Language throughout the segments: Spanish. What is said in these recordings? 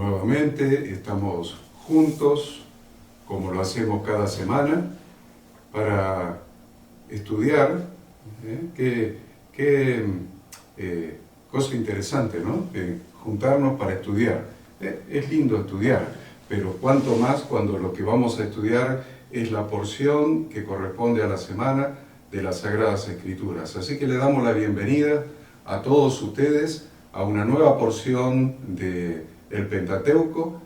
nuevamente estamos juntos, como lo hacemos cada semana, para estudiar. Qué cosa interesante, ¿no? Juntarnos para estudiar. Es lindo estudiar, pero cuanto más cuando lo que vamos a estudiar es la porción que corresponde a la semana de las Sagradas Escrituras. Así que le damos la bienvenida a todos ustedes a una nueva porción del Pentateuco,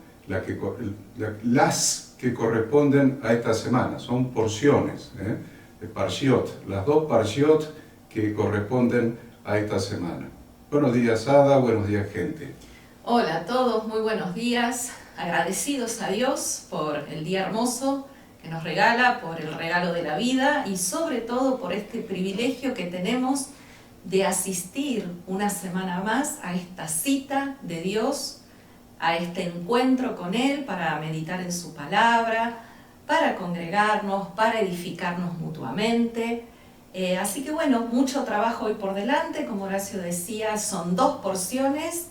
las que corresponden a esta semana. Son porciones, parshiot, las dos parshiot que corresponden a esta semana. Buenos días, Ada, buenos días, gente. Hola a todos, muy buenos días. Agradecidos a Dios por el día hermoso que nos regala, por el regalo de la vida y sobre todo por este privilegio que tenemos de asistir una semana más a esta cita de Dios, a este encuentro con Él para meditar en su palabra, para congregarnos, para edificarnos mutuamente. Así que bueno, mucho trabajo hoy por delante. Como Horacio decía, son dos porciones.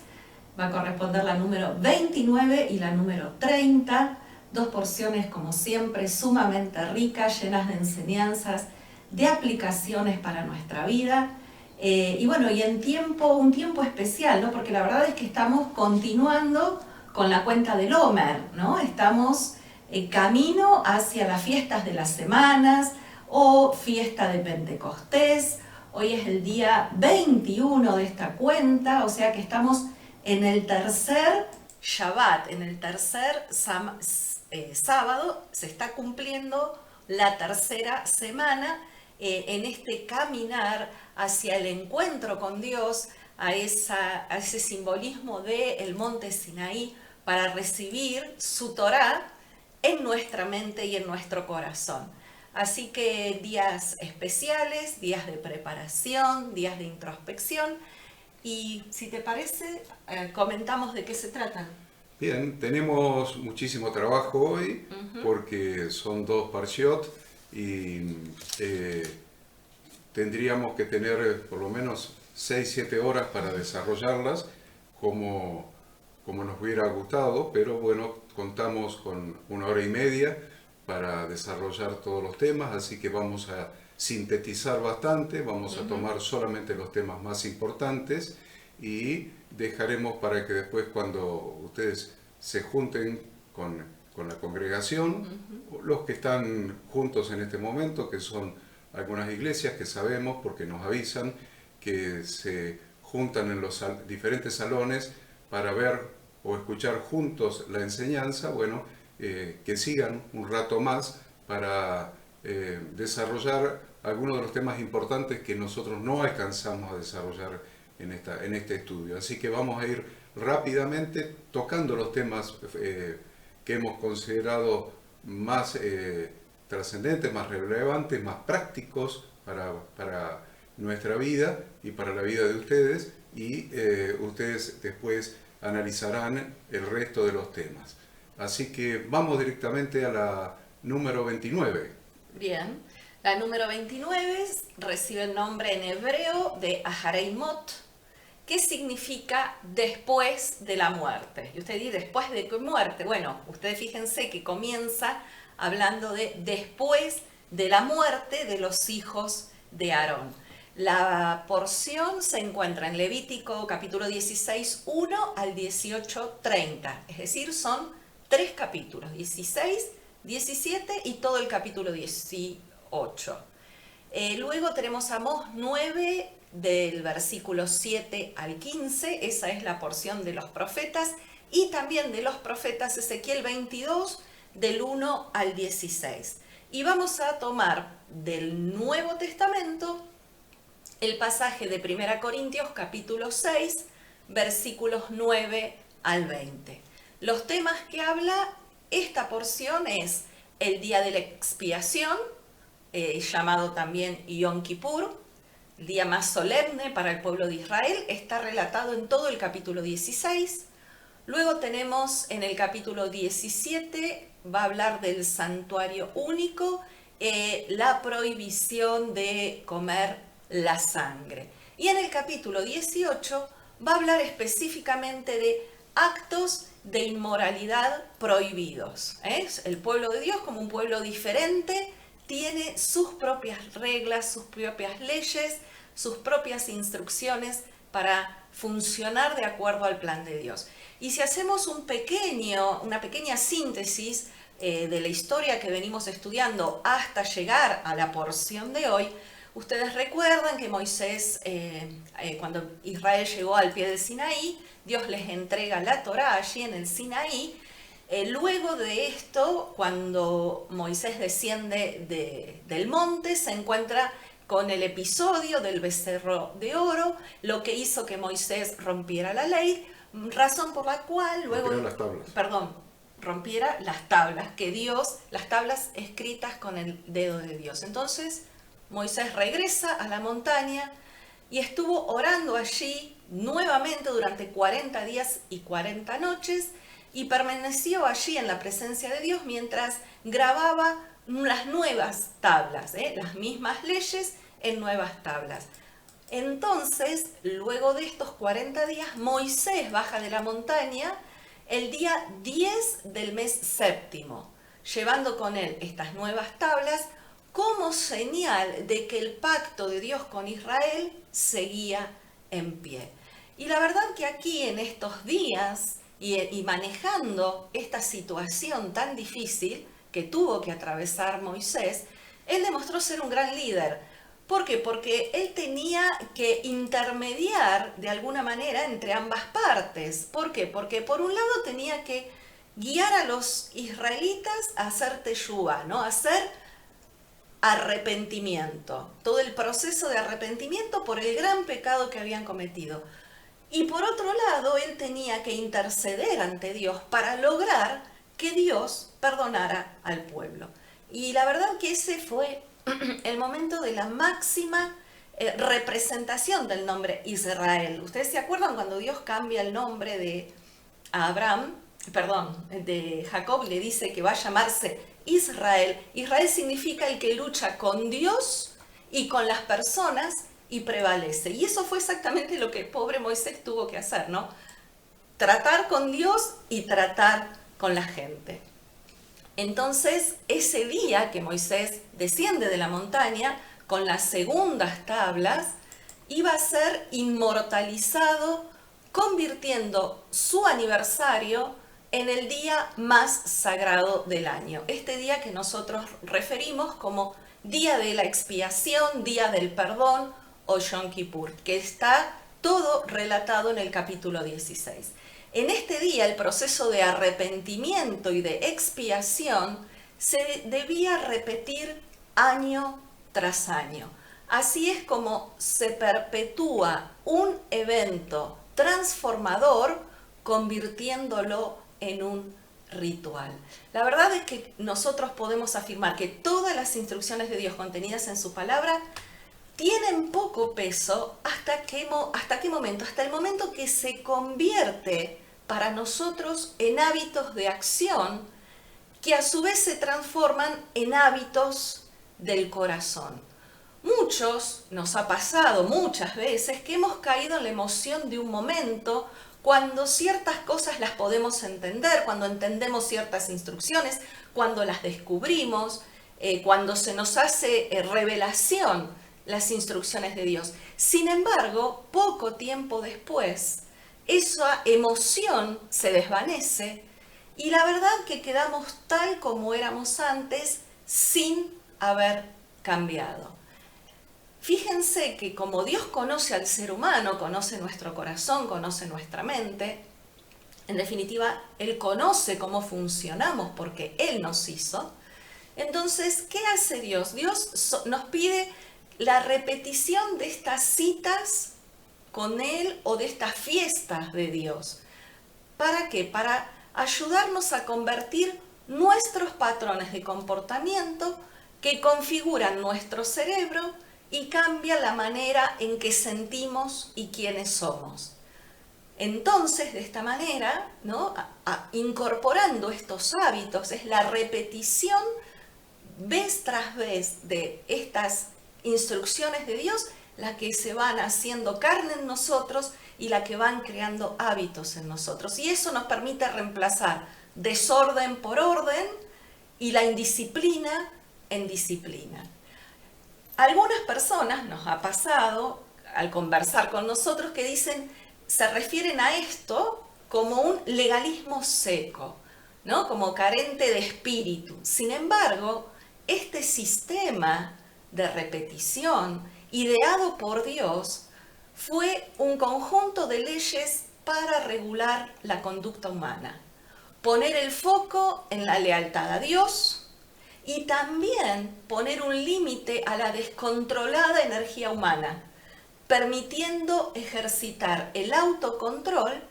Va a corresponder la número 29 y la número 30. Dos porciones, como siempre, sumamente ricas, llenas de enseñanzas, de aplicaciones para nuestra vida. Y bueno, y un tiempo especial, ¿no? Porque la verdad es que estamos continuando con la cuenta del Omer, ¿no? Estamos camino hacia las fiestas de las semanas o fiesta de Pentecostés. Hoy es el día 21 de esta cuenta, o sea que estamos en el tercer Shabbat, en el tercer sábado, se está cumpliendo la tercera semana en este caminar hacia el encuentro con Dios, a ese simbolismo del monte Sinaí, para recibir su Torá en nuestra mente y en nuestro corazón. Así que días especiales, días de preparación, días de introspección. Y si te parece, comentamos de qué se trata. Bien, tenemos muchísimo trabajo hoy porque son dos parshiot y tendríamos que tener por lo menos 6-7 horas para desarrollarlas como nos hubiera gustado, pero bueno, contamos con 1 hora y media para desarrollar todos los temas, así que vamos a sintetizar bastante, vamos a tomar solamente los temas más importantes y dejaremos para que después cuando ustedes se junten con la congregación, los que están juntos en este momento, que son algunas iglesias que sabemos porque nos avisan que se juntan en los diferentes salones para ver o escuchar juntos la enseñanza, bueno, que sigan un rato más para desarrollar algunos de los temas importantes que nosotros no alcanzamos a desarrollar en este estudio. Así que vamos a ir rápidamente tocando los temas que hemos considerado más trascendentes, más relevantes, más prácticos para nuestra vida y para la vida de ustedes, y ustedes después analizarán el resto de los temas. Así que vamos directamente a la número 29. Bien, la número 29 recibe el nombre en hebreo de Aharei Mot, que significa después de la muerte. Y usted dice, ¿después de qué muerte? Bueno, ustedes fíjense que comienza hablando de después de la muerte de los hijos de Aarón. La porción se encuentra en Levítico capítulo 16, 1 al 18, 30. Es decir, son 3 capítulos, 16, 17 y todo el capítulo 18. Luego tenemos Amós 9, del versículo 7 al 15, esa es la porción de los profetas, y también de los profetas Ezequiel 22, del 1 al 16. Y vamos a tomar del Nuevo Testamento el pasaje de 1 Corintios capítulo 6, versículos 9 al 20. Los temas que habla esta porción es el día de la expiación, llamado también Yom Kippur, el día más solemne para el pueblo de Israel, está relatado en todo el capítulo 16. Luego tenemos en el capítulo 17, va a hablar del santuario único, la prohibición de comer la sangre. Y en el capítulo 18 va a hablar específicamente de actos de inmoralidad prohibidos. El pueblo de Dios, como un pueblo diferente, tiene sus propias reglas, sus propias leyes, sus propias instrucciones para funcionar de acuerdo al plan de Dios. Y si hacemos una pequeña síntesis de la historia que venimos estudiando hasta llegar a la porción de hoy, ustedes recuerdan que Moisés, cuando Israel llegó al pie del Sinaí, Dios les entrega la Torá allí en el Sinaí. Luego de esto, cuando Moisés desciende del monte, se encuentra con el episodio del becerro de oro, lo que hizo que Moisés rompiera la ley, razón por la cual luego... rompiera las tablas, las tablas escritas con el dedo de Dios. Entonces, Moisés regresa a la montaña y estuvo orando allí nuevamente durante 40 días y 40 noches y permaneció allí en la presencia de Dios mientras grababa las nuevas tablas, las mismas leyes en nuevas tablas. Entonces, luego de estos 40 días, Moisés baja de la montaña el día 10 del mes séptimo, llevando con él estas nuevas tablas como señal de que el pacto de Dios con Israel seguía en pie. Y la verdad que aquí en estos días y manejando esta situación tan difícil que tuvo que atravesar Moisés, él demostró ser un gran líder. ¿Por qué? Porque él tenía que intermediar de alguna manera entre ambas partes. ¿Por qué? Porque por un lado tenía que guiar a los israelitas a hacer teshuvá, ¿no? A hacer arrepentimiento. Todo el proceso de arrepentimiento por el gran pecado que habían cometido. Y por otro lado, él tenía que interceder ante Dios para lograr que Dios perdonara al pueblo. Y la verdad que ese fue el momento de la máxima representación del nombre Israel. ¿Ustedes se acuerdan cuando Dios cambia el nombre de de Jacob, le dice que va a llamarse Israel? Israel significa el que lucha con Dios y con las personas y prevalece. Y eso fue exactamente lo que el pobre Moisés tuvo que hacer, ¿no? Tratar con Dios y tratar con la gente. Entonces, ese día que Moisés desciende de la montaña con las segundas tablas, iba a ser inmortalizado, convirtiendo su aniversario en el día más sagrado del año. Este día que nosotros referimos como Día de la Expiación, Día del Perdón o Yom Kippur, que está todo relatado en el capítulo 16. En este día el proceso de arrepentimiento y de expiación se debía repetir año tras año. Así es como se perpetúa un evento transformador convirtiéndolo en un ritual. La verdad es que nosotros podemos afirmar que todas las instrucciones de Dios contenidas en su palabra tienen poco peso ¿hasta qué momento? Hasta el momento que se convierte para nosotros en hábitos de acción que a su vez se transforman en hábitos del corazón. Nos ha pasado muchas veces que hemos caído en la emoción de un momento cuando ciertas cosas las podemos entender, cuando entendemos ciertas instrucciones, cuando las descubrimos, cuando se nos hace revelación las instrucciones de Dios. Sin embargo, poco tiempo después, esa emoción se desvanece y la verdad que quedamos tal como éramos antes sin haber cambiado. Fíjense que como Dios conoce al ser humano, conoce nuestro corazón, conoce nuestra mente, en definitiva, Él conoce cómo funcionamos porque Él nos hizo. Entonces, ¿qué hace Dios? Dios nos pide la repetición de estas citas con Él o de estas fiestas de Dios. ¿Para qué? Para ayudarnos a convertir nuestros patrones de comportamiento que configuran nuestro cerebro y cambian la manera en que sentimos y quiénes somos. Entonces, de esta manera, ¿no? Incorporando estos hábitos, es la repetición vez tras vez de estas instrucciones de Dios, las que se van haciendo carne en nosotros y la que van creando hábitos en nosotros. Y eso nos permite reemplazar desorden por orden y la indisciplina en disciplina. Algunas personas nos ha pasado al conversar con nosotros que dicen, se refieren a esto como un legalismo seco, ¿no? Como carente de espíritu. Sin embargo, este sistema de repetición ideado por Dios fue un conjunto de leyes para regular la conducta humana, poner el foco en la lealtad a Dios y también poner un límite a la descontrolada energía humana, permitiendo ejercitar el autocontrol,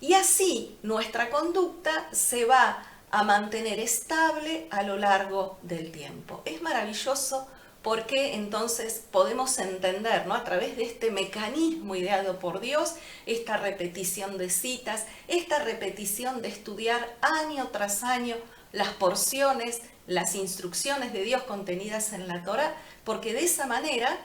y así nuestra conducta se va a mantener estable a lo largo del tiempo. Es maravilloso porque entonces podemos entender, ¿no?, a través de este mecanismo ideado por Dios, esta repetición de citas, esta repetición de estudiar año tras año las porciones, las instrucciones de Dios contenidas en la Torá, porque de esa manera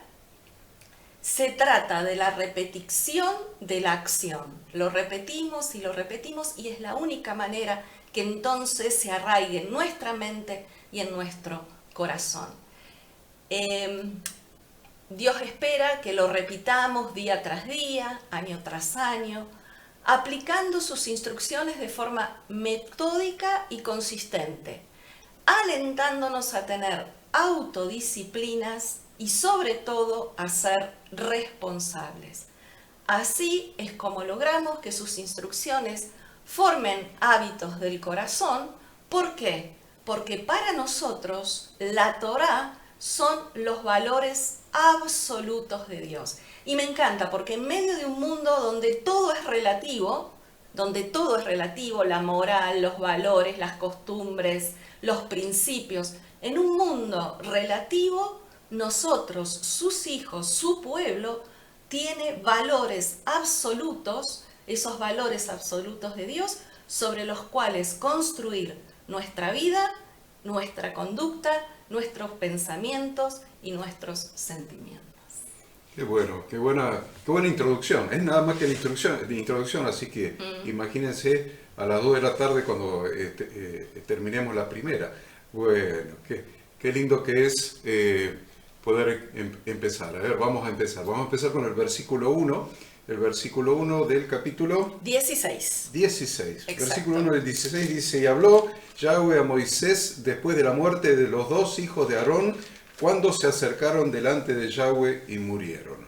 se trata de la repetición de la acción. Lo repetimos y es la única manera que entonces se arraigue en nuestra mente y en nuestro corazón. Dios espera que lo repitamos día tras día, año tras año, aplicando sus instrucciones de forma metódica y consistente, alentándonos a tener autodisciplinas y sobre todo a ser responsables. Así es como logramos que sus instrucciones formen hábitos del corazón. ¿Por qué? Porque para nosotros la Torá son los valores absolutos de Dios. Y me encanta porque en medio de un mundo donde todo es relativo, la moral, los valores, las costumbres, los principios, en un mundo relativo, nosotros, sus hijos, su pueblo, tiene valores absolutos, esos valores absolutos de Dios, sobre los cuales construir nuestra vida, nuestra conducta, nuestros pensamientos y nuestros sentimientos. Qué bueno, qué buena introducción. Es nada más que la introducción, así que imagínense a las 2 de la tarde cuando terminemos la primera. Bueno, qué lindo que es poder empezar. A ver, vamos a empezar con el versículo 1. El versículo 1 del capítulo 16. Exacto. Versículo 1 del 16 dice: y habló Yahweh a Moisés después de la muerte de los 2 hijos de Aarón, cuando se acercaron delante de Yahweh y murieron.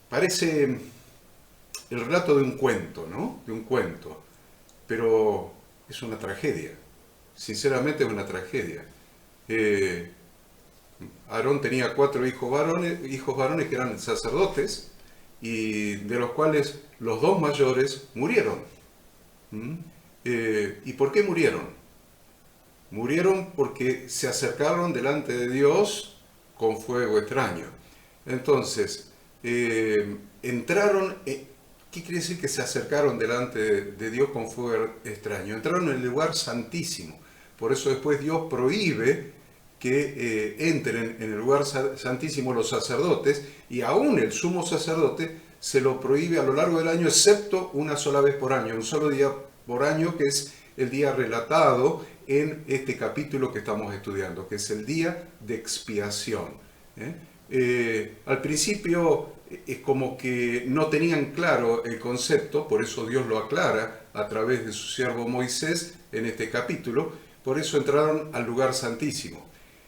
Parece el relato de un cuento, ¿no? De un cuento, pero es una tragedia. Sinceramente es una tragedia. Aarón tenía 4 hijos varones que eran sacerdotes, y de los cuales los 2 mayores murieron. ¿Y por qué murieron? Murieron porque se acercaron delante de Dios con fuego extraño. Entonces, entraron, ¿qué quiere decir que se acercaron delante de Dios con fuego extraño? Entraron en el lugar santísimo. Por eso después Dios prohíbe que entren en el lugar santísimo los sacerdotes, y aún el sumo sacerdote se lo prohíbe a lo largo del año, excepto una sola vez por año, un solo día por año, que es el día relatado en este capítulo que estamos estudiando, que es el día de expiación. Al principio es como que no tenían claro el concepto, por eso Dios lo aclara a través de su siervo Moisés en este capítulo. Por eso entraron al lugar santísimo.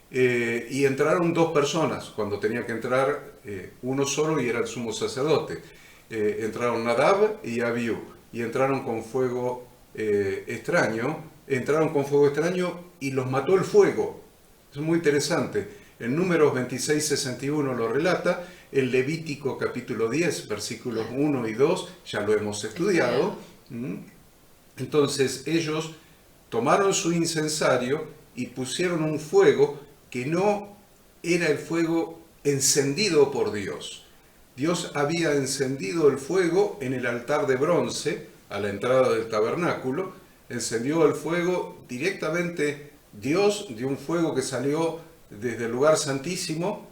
Y entraron 2 personas, cuando tenía que entrar uno solo, y era el sumo sacerdote. Entraron Nadab y Abiú, y entraron con fuego extraño, y los mató el fuego. Es muy interesante. En Números 26:61 lo relata, en Levítico capítulo 10, versículos 1 y 2, ya lo hemos estudiado. Entonces ellos tomaron su incensario y pusieron un fuego que no era el fuego encendido por Dios. Dios había encendido el fuego en el altar de bronce a la entrada del tabernáculo. Encendió el fuego directamente Dios, de un fuego que salió desde el lugar santísimo,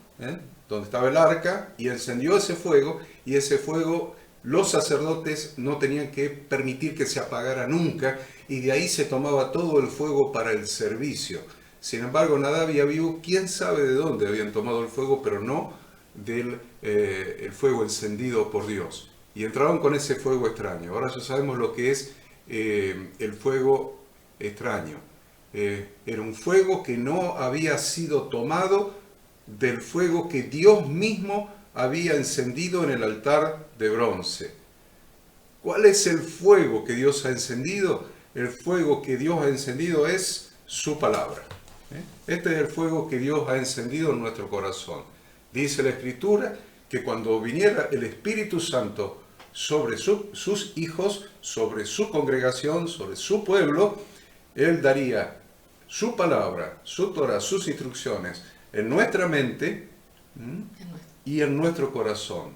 donde estaba el arca, y encendió ese fuego, y ese fuego los sacerdotes no tenían que permitir que se apagara nunca, y de ahí se tomaba todo el fuego para el servicio. Sin embargo, Nadab y Abiú, quién sabe de dónde habían tomado el fuego, pero no del el fuego encendido por Dios. Y entraron con ese fuego extraño. Ahora ya sabemos lo que es el fuego extraño. Era un fuego que no había sido tomado del fuego que Dios mismo había encendido en el altar de bronce. ¿Cuál es el fuego que Dios ha encendido? El fuego que Dios ha encendido es su palabra. Este es el fuego que Dios ha encendido en nuestro corazón. Dice la Escritura que cuando viniera el Espíritu Santo sobre sus hijos, sobre su congregación, sobre su pueblo, Él daría su palabra, su Torah, sus instrucciones en nuestra mente y en nuestro corazón.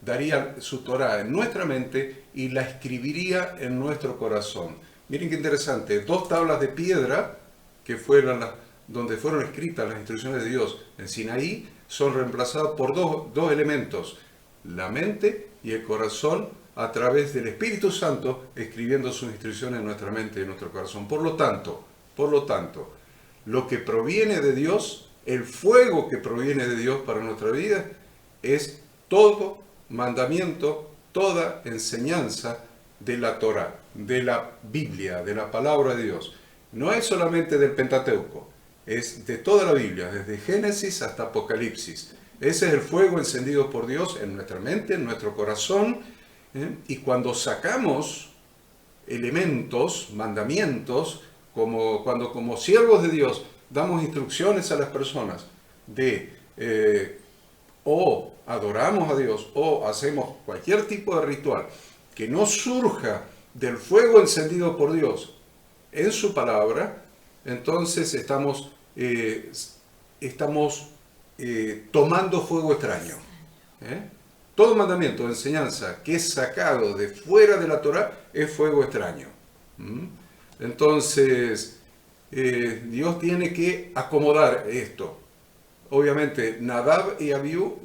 Daría su Torah en nuestra mente y la escribiría en nuestro corazón. Miren qué interesante, 2 tablas de piedra que fueron donde fueron escritas las instrucciones de Dios en Sinaí son reemplazadas por dos elementos, la mente y el corazón, a través del Espíritu Santo escribiendo sus instrucciones en nuestra mente y en nuestro corazón. Por lo tanto, lo que proviene de Dios, el fuego que proviene de Dios para nuestra vida, es todo mandamiento, toda enseñanza de la Torah, de la Biblia, de la palabra de Dios. No es solamente del Pentateuco, es de toda la Biblia, desde Génesis hasta Apocalipsis. Ese es el fuego encendido por Dios en nuestra mente, en nuestro corazón, y cuando sacamos elementos, mandamientos, cuando como siervos de Dios damos instrucciones a las personas o adoramos a Dios o hacemos cualquier tipo de ritual que no surja del fuego encendido por Dios en su palabra, entonces estamos tomando fuego extraño. Todo mandamiento de enseñanza que es sacado de fuera de la Torah es fuego extraño. Entonces, Dios tiene que acomodar esto. Obviamente, Nadab y Abiú,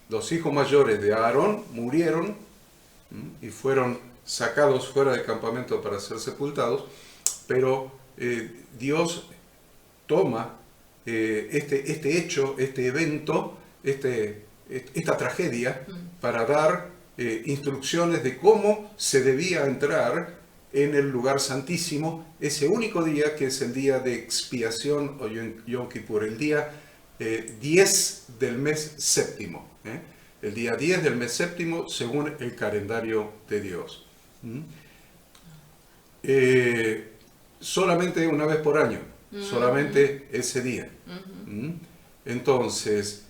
los hijos mayores de Aarón, murieron y fueron sacados fuera del campamento para ser sepultados, pero Dios toma este hecho, este evento, esta tragedia, para dar instrucciones de cómo se debía entrar en el lugar santísimo ese único día, que es el día de expiación o Yom Kippur, el día 10 del mes séptimo. El día 10 del mes séptimo según el calendario de Dios. Solamente una vez por año, solamente ese día. Entonces,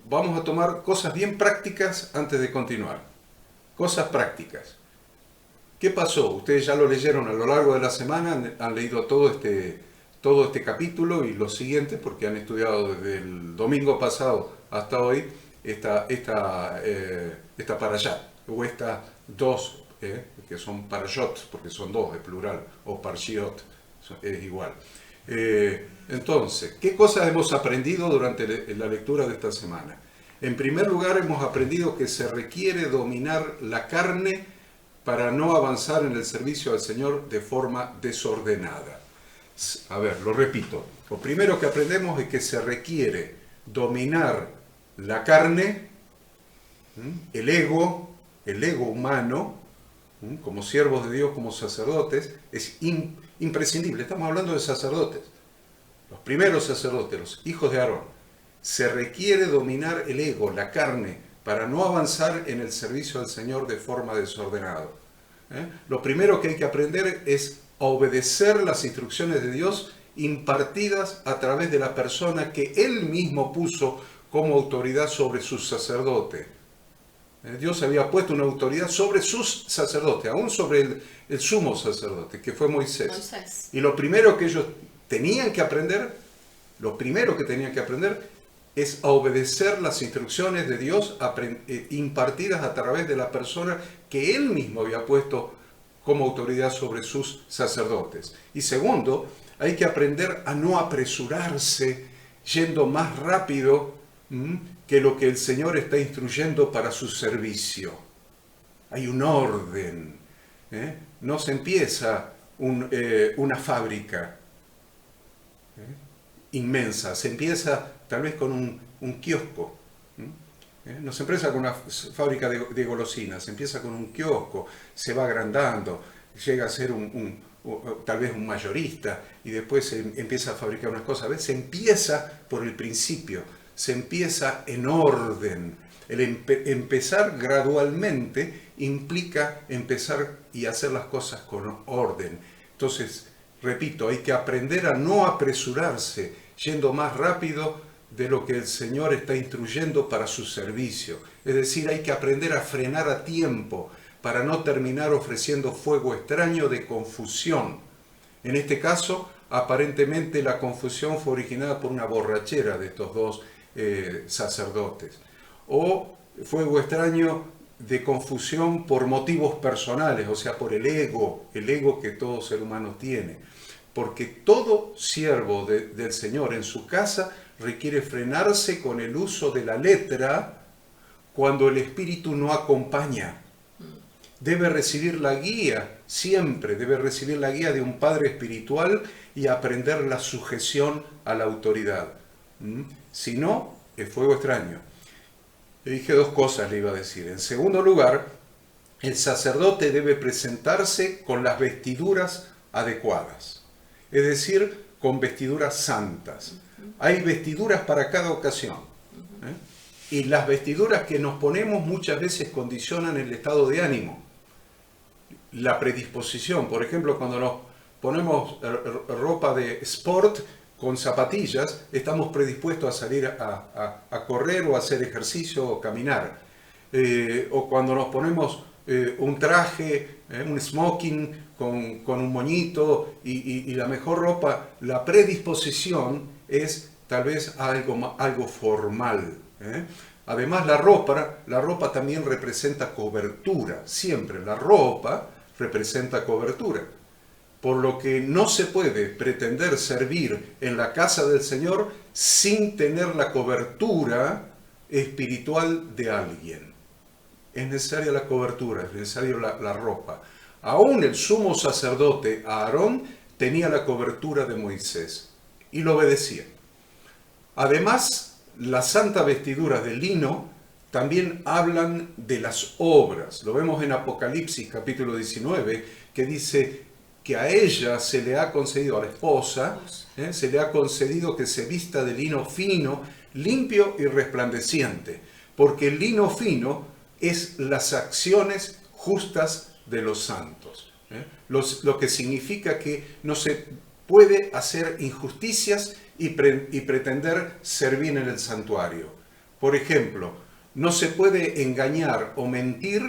vamos a tomar cosas bien prácticas antes de continuar. Cosas prácticas. ¿Qué pasó? Ustedes ya lo leyeron a lo largo de la semana, han leído todo este capítulo y los siguientes, porque han estudiado desde el domingo pasado hasta hoy esta parashá, o estas dos, que son parashot, porque son dos, es plural, o parshiot, es igual. Entonces, ¿qué cosas hemos aprendido durante la lectura de esta semana? En primer lugar, hemos aprendido que se requiere dominar la carne para no avanzar en el servicio al Señor de forma desordenada. A ver, lo repito. Lo primero que aprendemos es que se requiere dominar la carne, el ego humano, como siervos de Dios, como sacerdotes, es imprescindible. Estamos hablando de sacerdotes, los primeros sacerdotes, los hijos de Aarón. Se requiere dominar el ego, la carne, para no avanzar en el servicio al Señor de forma desordenada. Lo primero que hay que aprender es a obedecer las instrucciones de Dios impartidas a través de la persona que Él mismo puso como autoridad sobre sus sacerdotes. Dios había puesto una autoridad sobre sus sacerdotes, aún sobre el sumo sacerdote, que fue Moisés. Y lo primero que ellos tenían que aprender, es a obedecer las instrucciones de Dios impartidas a través de la persona que Él mismo había puesto como autoridad sobre sus sacerdotes. Y segundo, hay que aprender a no apresurarse yendo más rápido que lo que el Señor está instruyendo para su servicio. Hay un orden. No se empieza una fábrica inmensa, se empieza tal vez con un kiosco. No se empieza con una fábrica de golosinas, se empieza con un kiosco, se va agrandando, llega a ser tal vez un mayorista y después se empieza a fabricar unas cosas. A veces se empieza por el principio, se empieza en orden. El empezar gradualmente implica empezar y hacer las cosas con orden. Entonces, repito, hay que aprender a no apresurarse, yendo más rápido de lo que el Señor está instruyendo para su servicio. Es decir, hay que aprender a frenar a tiempo para no terminar ofreciendo fuego extraño de confusión. En este caso, aparentemente la confusión fue originada por una borrachera de estos dos sacerdotes. O fuego extraño de confusión por motivos personales, o sea, por el ego que todo ser humano tiene. Porque todo siervo del Señor en su casa requiere frenarse con el uso de la letra cuando el Espíritu no acompaña. Debe recibir la guía, siempre debe recibir la guía de un padre espiritual y aprender la sujeción a la autoridad. Si no, es fuego extraño. Le dije dos cosas, le iba a decir. En segundo lugar, el sacerdote debe presentarse con las vestiduras adecuadas, es decir, con vestiduras santas. Hay vestiduras para cada ocasión. Y las vestiduras que nos ponemos muchas veces condicionan el estado de ánimo, la predisposición. Por ejemplo, cuando nos ponemos ropa de sport con zapatillas, estamos predispuestos a salir a correr o a hacer ejercicio o caminar. O cuando nos ponemos un traje, un smoking con un moñito y la mejor ropa, la predisposición es tal vez algo formal. Además, la ropa también representa cobertura. Siempre la ropa representa cobertura. Por lo que no se puede pretender servir en la casa del Señor sin tener la cobertura espiritual de alguien. Es necesaria la cobertura, es necesaria la ropa. Aún el sumo sacerdote Aarón tenía la cobertura de Moisés y lo obedecía. Además, las santas vestiduras de lino también hablan de las obras. Lo vemos en Apocalipsis capítulo 19, que dice que a ella se le ha concedido, a la esposa, se le ha concedido que se vista de lino fino, limpio y resplandeciente, porque el lino fino es las acciones justas de los santos. Lo que significa que no se puede hacer injusticias y pretender servir en el santuario. Por ejemplo, no se puede engañar o mentir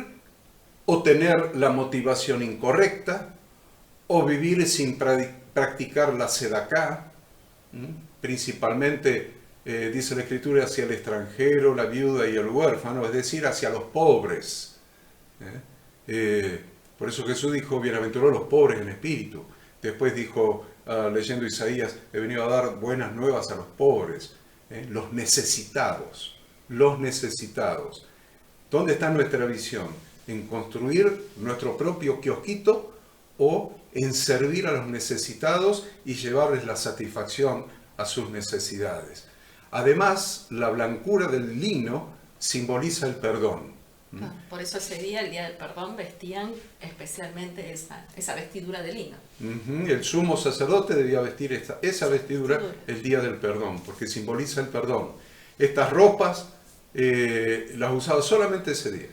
o tener la motivación incorrecta o vivir sin practicar la sedaká, principalmente, dice la Escritura, hacia el extranjero, la viuda y el huérfano, es decir, hacia los pobres. Por eso Jesús dijo, bienaventurados los pobres en espíritu. Después dijo, leyendo Isaías, he venido a dar buenas nuevas a los pobres, los necesitados, los necesitados. ¿Dónde está nuestra visión? ¿En construir nuestro propio kiosquito o en servir a los necesitados y llevarles la satisfacción a sus necesidades? Además, la blancura del lino simboliza el perdón. Por eso ese día, el día del perdón, vestían especialmente esa vestidura de lino. El sumo sacerdote debía vestir esa vestidura el día del perdón, porque simboliza el perdón. Estas ropas las usaba solamente ese día,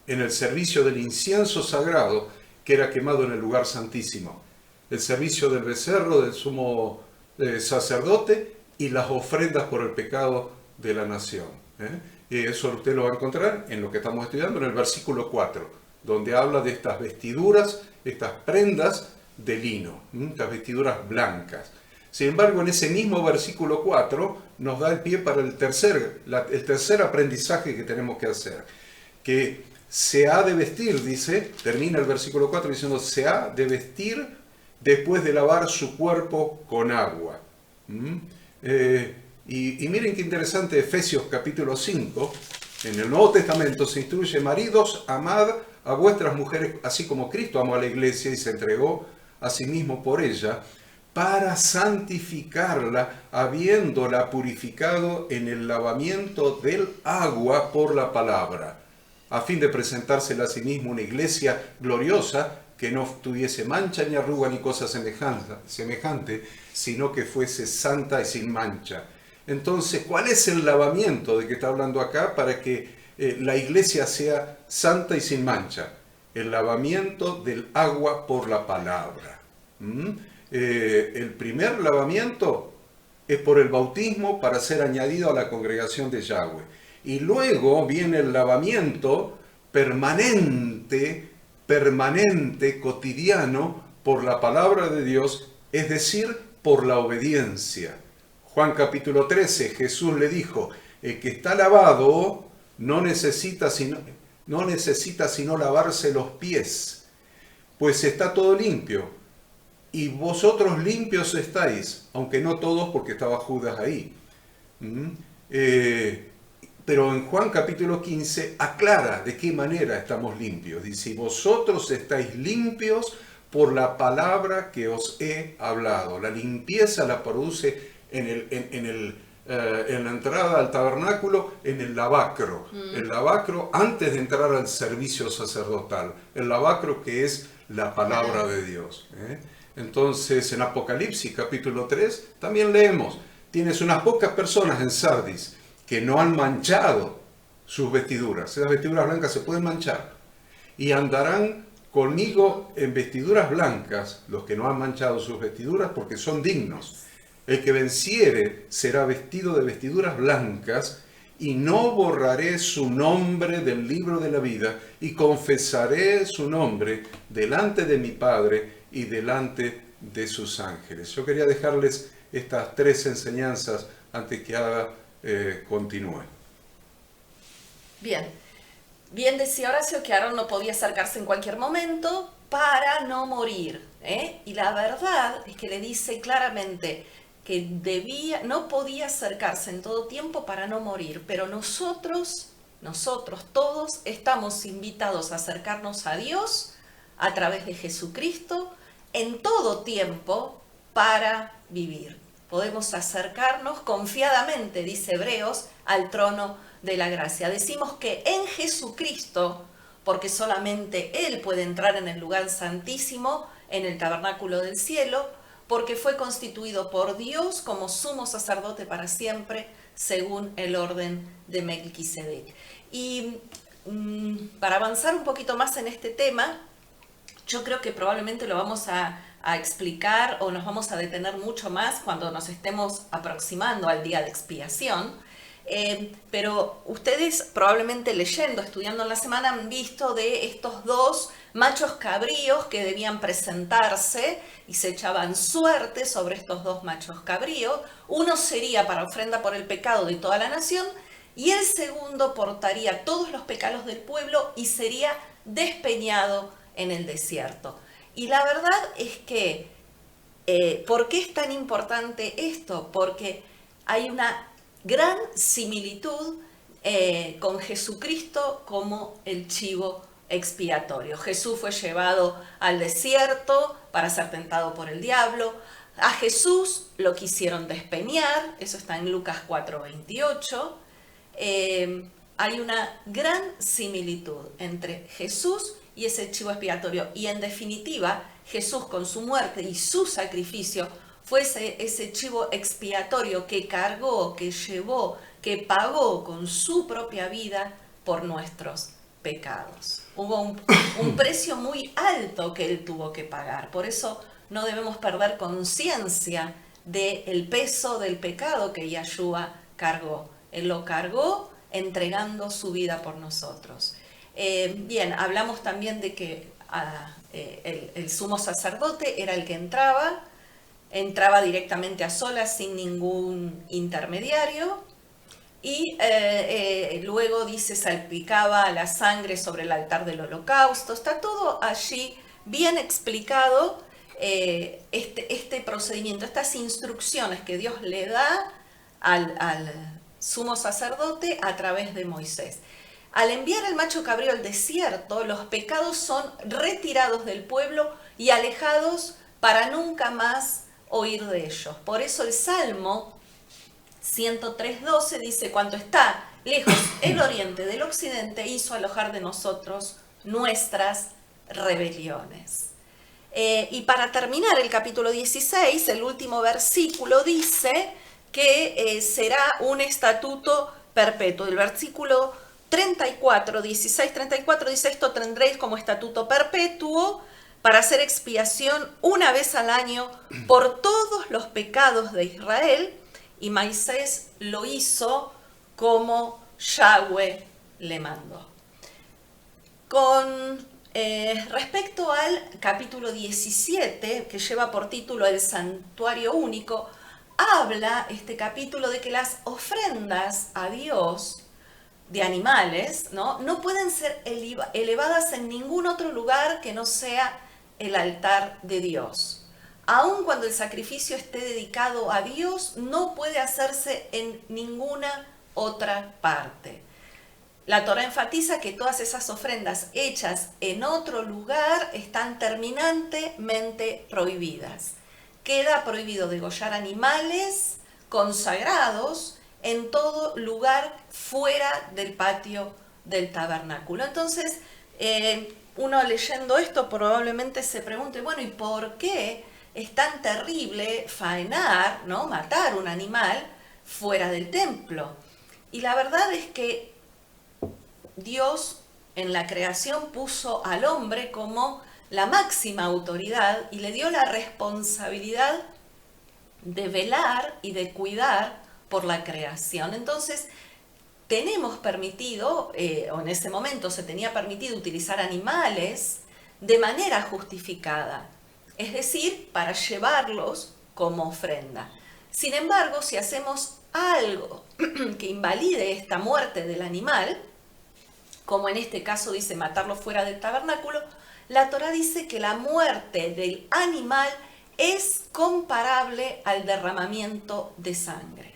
en el servicio del incienso sagrado que era quemado en el lugar santísimo, el servicio del becerro del sumo sacerdote y las ofrendas por el pecado de la nación. Y eso usted lo va a encontrar en lo que estamos estudiando en el versículo 4, donde habla de estas vestiduras, estas prendas de lino, estas vestiduras blancas. Sin embargo, en ese mismo versículo 4 nos da el pie para el tercer aprendizaje que tenemos que hacer, que se ha de vestir, dice, termina el versículo 4 diciendo, se ha de vestir después de lavar su cuerpo con agua. Y miren qué interesante, Efesios capítulo 5, en el Nuevo Testamento se instruye: maridos, amad a vuestras mujeres, así como Cristo amó a la iglesia y se entregó a sí mismo por ella, para santificarla, habiéndola purificado en el lavamiento del agua por la palabra, a fin de presentársela a sí mismo una iglesia gloriosa, que no tuviese mancha ni arruga ni cosa semejante, sino que fuese santa y sin mancha. Entonces, ¿cuál es el lavamiento de que está hablando acá para que la iglesia sea santa y sin mancha? El lavamiento del agua por la palabra. El primer lavamiento es por el bautismo para ser añadido a la congregación de Yahweh. Y luego viene el lavamiento permanente, cotidiano, por la palabra de Dios, es decir, por la obediencia. Juan capítulo 13, Jesús le dijo: el que está lavado no necesita sino lavarse los pies, pues está todo limpio. Y vosotros limpios estáis, aunque no todos, porque estaba Judas ahí. Pero en Juan capítulo 15 aclara de qué manera estamos limpios. Dice: vosotros estáis limpios por la palabra que os he hablado. La limpieza la produce en la entrada al tabernáculo, en el lavacro. El lavacro antes de entrar al servicio sacerdotal. El lavacro, que es la palabra de Dios. Entonces, en Apocalipsis capítulo 3 también leemos: tienes unas pocas personas en Sardis que no han manchado sus vestiduras. Esas vestiduras blancas se pueden manchar. Y andarán conmigo en vestiduras blancas, los que no han manchado sus vestiduras, porque son dignos. El que venciere será vestido de vestiduras blancas, y no borraré su nombre del libro de la vida, y confesaré su nombre delante de mi Padre y delante de sus ángeles. Yo quería dejarles estas 3 enseñanzas antes que continúe. Bien decía Horacio que Aarón no podía acercarse en cualquier momento para no morir, y la verdad es que le dice claramente que no podía acercarse en todo tiempo para no morir, pero nosotros todos estamos invitados a acercarnos a Dios a través de Jesucristo en todo tiempo para vivir. Podemos acercarnos confiadamente, dice Hebreos, al trono de la gracia. Decimos que en Jesucristo, porque solamente Él puede entrar en el lugar santísimo, en el tabernáculo del cielo, porque fue constituido por Dios como sumo sacerdote para siempre, según el orden de Melquisedec. Y para avanzar un poquito más en este tema, yo creo que probablemente lo vamos a explicar o nos vamos a detener mucho más cuando nos estemos aproximando al día de expiación. Pero ustedes probablemente leyendo, estudiando en la semana, han visto de estos 2 machos cabríos que debían presentarse y se echaban suerte sobre estos 2 machos cabríos. Uno sería para ofrenda por el pecado de toda la nación y el segundo portaría todos los pecados del pueblo y sería despeñado en el desierto. Y la verdad es que, ¿por qué es tan importante esto? Porque hay una gran similitud con Jesucristo como el chivo expiatorio. Jesús fue llevado al desierto para ser tentado por el diablo. A Jesús lo quisieron despeñar, eso está en Lucas 4:28. Hay una gran similitud entre Jesús y ese chivo expiatorio. Y en definitiva, Jesús con su muerte y su sacrificio fue ese chivo expiatorio que cargó, que llevó, que pagó con su propia vida por nuestros pecados. Hubo un precio muy alto que Él tuvo que pagar. Por eso no debemos perder conciencia del peso del pecado que Yahshua cargó. Él lo cargó entregando su vida por nosotros. Bien, hablamos también de que el sumo sacerdote era el que entraba directamente a solas sin ningún intermediario y luego dice salpicaba la sangre sobre el altar del holocausto. Está todo allí bien explicado, este procedimiento, estas instrucciones que Dios le da al sumo sacerdote a través de Moisés. Al enviar el macho cabrío al desierto, los pecados son retirados del pueblo y alejados para nunca más oír de ellos. Por eso el Salmo 103:12 dice: cuanto está lejos el oriente del occidente, hizo alojar de nosotros nuestras rebeliones. Y para terminar el capítulo 16, el último versículo dice que será un estatuto perpetuo. El versículo 34, 16:34 dice: esto tendréis como estatuto perpetuo para hacer expiación una vez al año por todos los pecados de Israel. Y Moisés lo hizo como Yahweh le mandó. Con respecto al capítulo 17, que lleva por título El Santuario Único, habla este capítulo de que las ofrendas a Dios de animales no pueden ser elevadas en ningún otro lugar que no sea el altar de Dios. Aun cuando el sacrificio esté dedicado a Dios, no puede hacerse en ninguna otra parte. La Torá enfatiza que todas esas ofrendas hechas en otro lugar están terminantemente prohibidas. Queda prohibido degollar animales consagrados en todo lugar fuera del patio del tabernáculo. Entonces, uno leyendo esto probablemente se pregunte, bueno, ¿y por qué es tan terrible faenar, matar un animal fuera del templo? Y la verdad es que Dios en la creación puso al hombre como la máxima autoridad y le dio la responsabilidad de velar y de cuidar por la creación. Entonces, tenemos permitido, o en ese momento se tenía permitido utilizar animales de manera justificada, es decir, para llevarlos como ofrenda. Sin embargo, si hacemos algo que invalide esta muerte del animal, como en este caso dice matarlo fuera del tabernáculo, la Torá dice que la muerte del animal es comparable al derramamiento de sangre.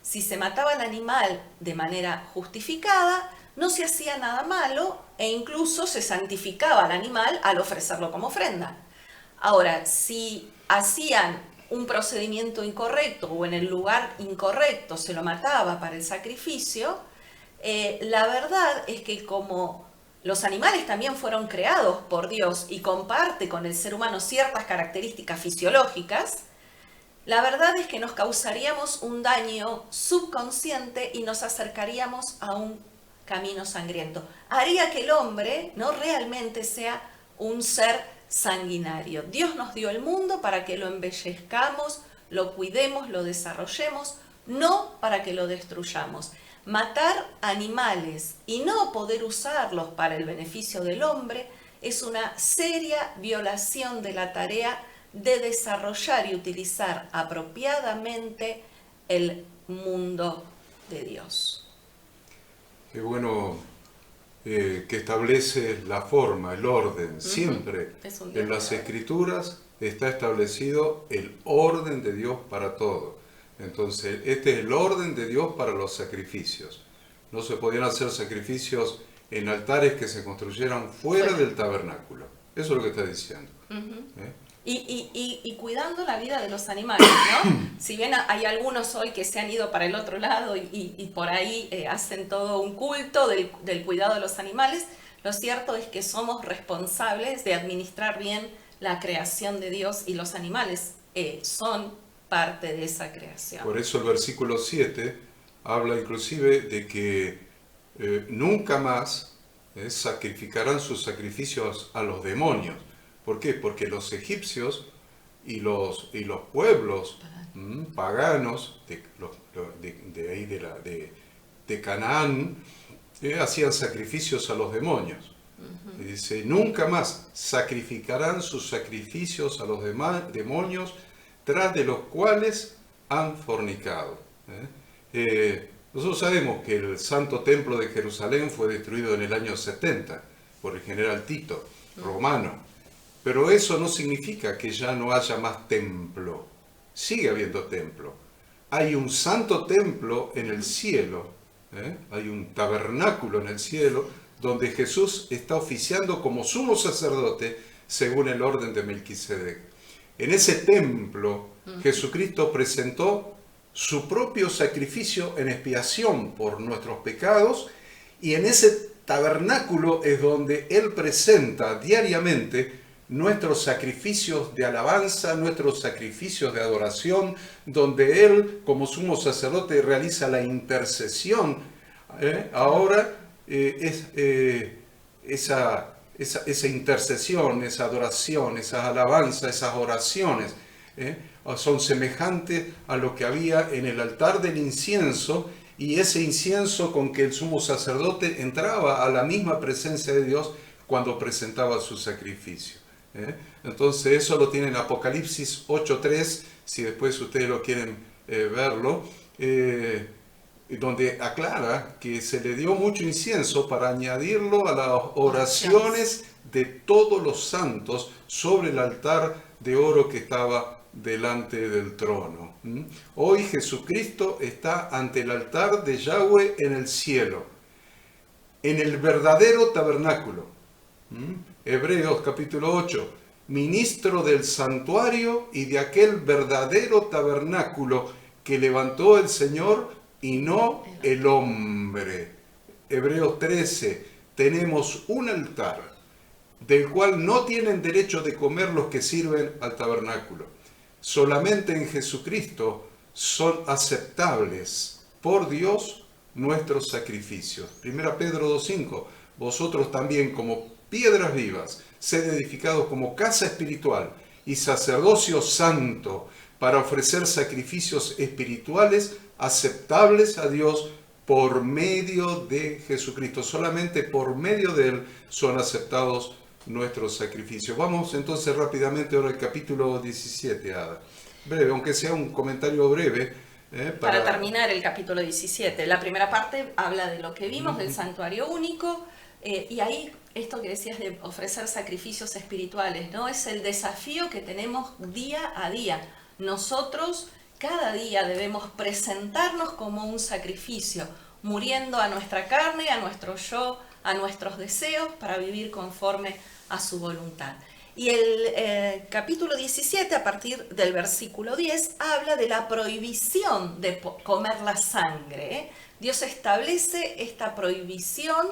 Si se mataba al animal de manera justificada, no se hacía nada malo e incluso se santificaba al animal al ofrecerlo como ofrenda. Ahora, si hacían un procedimiento incorrecto o en el lugar incorrecto se lo mataba para el sacrificio, la verdad es que como los animales también fueron creados por Dios y comparte con el ser humano ciertas características fisiológicas, la verdad es que nos causaríamos un daño subconsciente y nos acercaríamos a un camino sangriento. Haría que el hombre realmente sea un ser sanguinario. Dios nos dio el mundo para que lo embellezcamos, lo cuidemos, lo desarrollemos, no para que lo destruyamos. Matar animales y no poder usarlos para el beneficio del hombre es una seria violación de la tarea de desarrollar y utilizar apropiadamente el mundo de Dios. Qué bueno que establece la forma, el orden. Siempre en las Escrituras está establecido el orden de Dios para todo. Entonces, este es el orden de Dios para los sacrificios. No se podían hacer sacrificios en altares que se construyeran fuera del tabernáculo. Eso es lo que está diciendo. Y cuidando la vida de los animales, ¿no? Si bien hay algunos hoy que se han ido para el otro lado y por ahí hacen todo un culto del cuidado de los animales, lo cierto es que somos responsables de administrar bien la creación de Dios y los animales son parte de esa creación. Por eso el versículo 7 habla inclusive de que nunca más sacrificarán sus sacrificios a los demonios. ¿Por qué? Porque los egipcios y los pueblos paganos de Canaán hacían sacrificios a los demonios. Y dice, nunca más sacrificarán sus sacrificios a los demonios tras de los cuales han fornicado. Nosotros sabemos que el Santo Templo de Jerusalén fue destruido en el año 70 por el general Tito, romano. Pero eso no significa que ya no haya más templo. Sigue habiendo templo. hay un santo templo en el cielo, hay un tabernáculo en el cielo, donde Jesús está oficiando como sumo sacerdote según el orden de Melquisedec. En ese templo, Jesucristo presentó su propio sacrificio en expiación por nuestros pecados, y en ese tabernáculo es donde Él presenta diariamente nuestros sacrificios de alabanza, nuestros sacrificios de adoración, donde Él, como sumo sacerdote, realiza la intercesión. Ahora esa intercesión, esa adoración, esas alabanzas, esas oraciones, son semejantes a lo que había en el altar del incienso, y ese incienso con que el sumo sacerdote entraba a la misma presencia de Dios cuando presentaba su sacrificio. Entonces eso lo tiene en Apocalipsis 8:3, si después ustedes lo quieren verlo, donde aclara que se le dio mucho incienso para añadirlo a las oraciones de todos los santos sobre el altar de oro que estaba delante del trono. Hoy Jesucristo está ante el altar de Yahweh en el cielo, en el verdadero tabernáculo. Hebreos capítulo 8, ministro del santuario y de aquel verdadero tabernáculo que levantó el Señor y no el hombre. Hebreos 13, tenemos un altar del cual no tienen derecho de comer los que sirven al tabernáculo. Solamente en Jesucristo son aceptables por Dios nuestros sacrificios. 1 Pedro 2:5, vosotros también como piedras vivas, sed edificados como casa espiritual y sacerdocio santo, para ofrecer sacrificios espirituales aceptables a Dios por medio de Jesucristo. Solamente por medio de Él son aceptados nuestros sacrificios. Vamos entonces rápidamente ahora al capítulo 17, Ada. Breve, aunque sea un comentario breve. Para terminar el capítulo 17, la primera parte habla de lo que vimos, del santuario único, y ahí esto que decías de ofrecer sacrificios espirituales, ¿no? Es el desafío que tenemos día a día. Nosotros cada día debemos presentarnos como un sacrificio, muriendo a nuestra carne, a nuestro yo, a nuestros deseos, para vivir conforme a su voluntad. Y el capítulo 17, a partir del versículo 10, habla de la prohibición de comer la sangre. Dios establece esta prohibición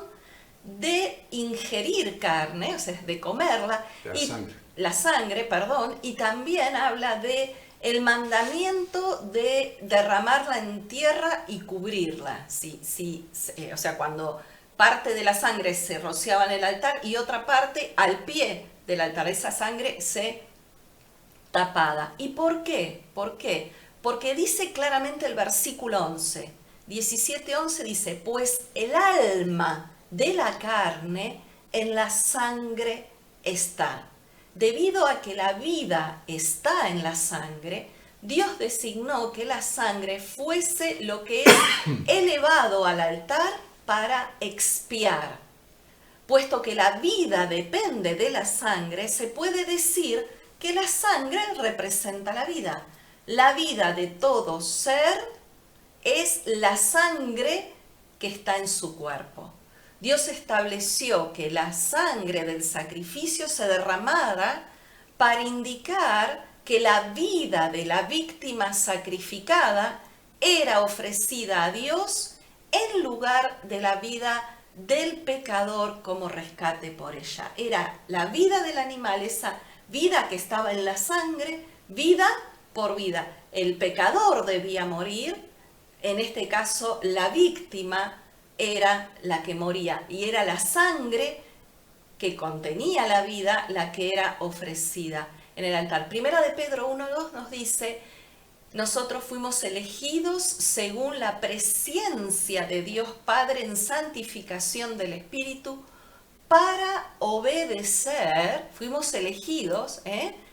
de ingerir carne, o sea, de comerla, la sangre, perdón, y también habla de el mandamiento de derramarla en tierra y cubrirla. O sea, cuando parte de la sangre se rociaba en el altar y otra parte al pie del altar, esa sangre se tapada. ¿Y por qué? ¿Por qué? Porque dice claramente el versículo 11, 17:11 dice, pues el alma de la carne en la sangre está. Debido a que la vida está en la sangre, Dios designó que la sangre fuese lo que es elevado al altar para expiar. Puesto que la vida depende de la sangre, se puede decir que la sangre representa la vida. La vida de todo ser es la sangre que está en su cuerpo. Dios estableció que la sangre del sacrificio se derramara para indicar que la vida de la víctima sacrificada era ofrecida a Dios en lugar de la vida del pecador como rescate por ella. Era la vida del animal, esa vida que estaba en la sangre, vida por vida. El pecador debía morir, en este caso la víctima era la que moría, y era la sangre que contenía la vida la que era ofrecida en el altar. Primera de Pedro 1:2 nos dice, nosotros fuimos elegidos según la presencia de Dios Padre en santificación del Espíritu para obedecer, fuimos elegidos,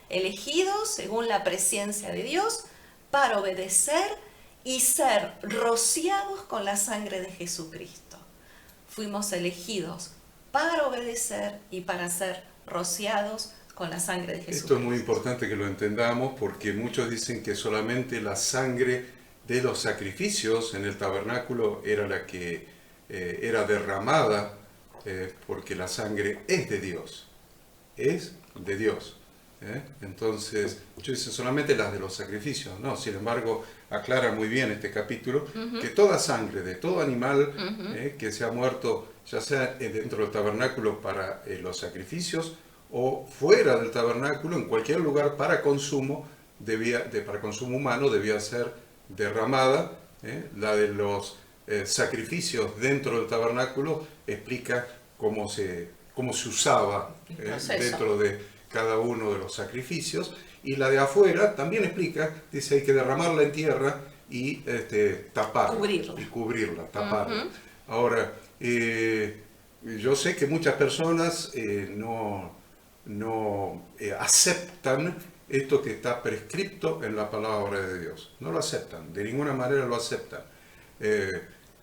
elegidos según la presencia de Dios para obedecer y ser rociados con la sangre de Jesucristo. Fuimos elegidos para obedecer y para ser rociados con la sangre de Jesucristo. Esto es muy importante que lo entendamos, porque muchos dicen que solamente la sangre de los sacrificios en el tabernáculo era la que era derramada, porque la sangre es de Dios, es de Dios. Entonces, yo dice solamente las de los sacrificios, no, sin embargo, aclara muy bien este capítulo que toda sangre de todo animal que se ha muerto, ya sea dentro del tabernáculo para los sacrificios o fuera del tabernáculo, en cualquier lugar para consumo, para consumo humano, debía ser derramada. La de los sacrificios dentro del tabernáculo explica cómo se usaba dentro de cada uno de los sacrificios, y la de afuera también explica, dice, hay que derramarla en tierra y taparla, cubrirla, taparla. Ahora, yo sé que muchas personas no aceptan esto que está prescripto en la palabra de Dios, no lo aceptan, de ninguna manera lo aceptan.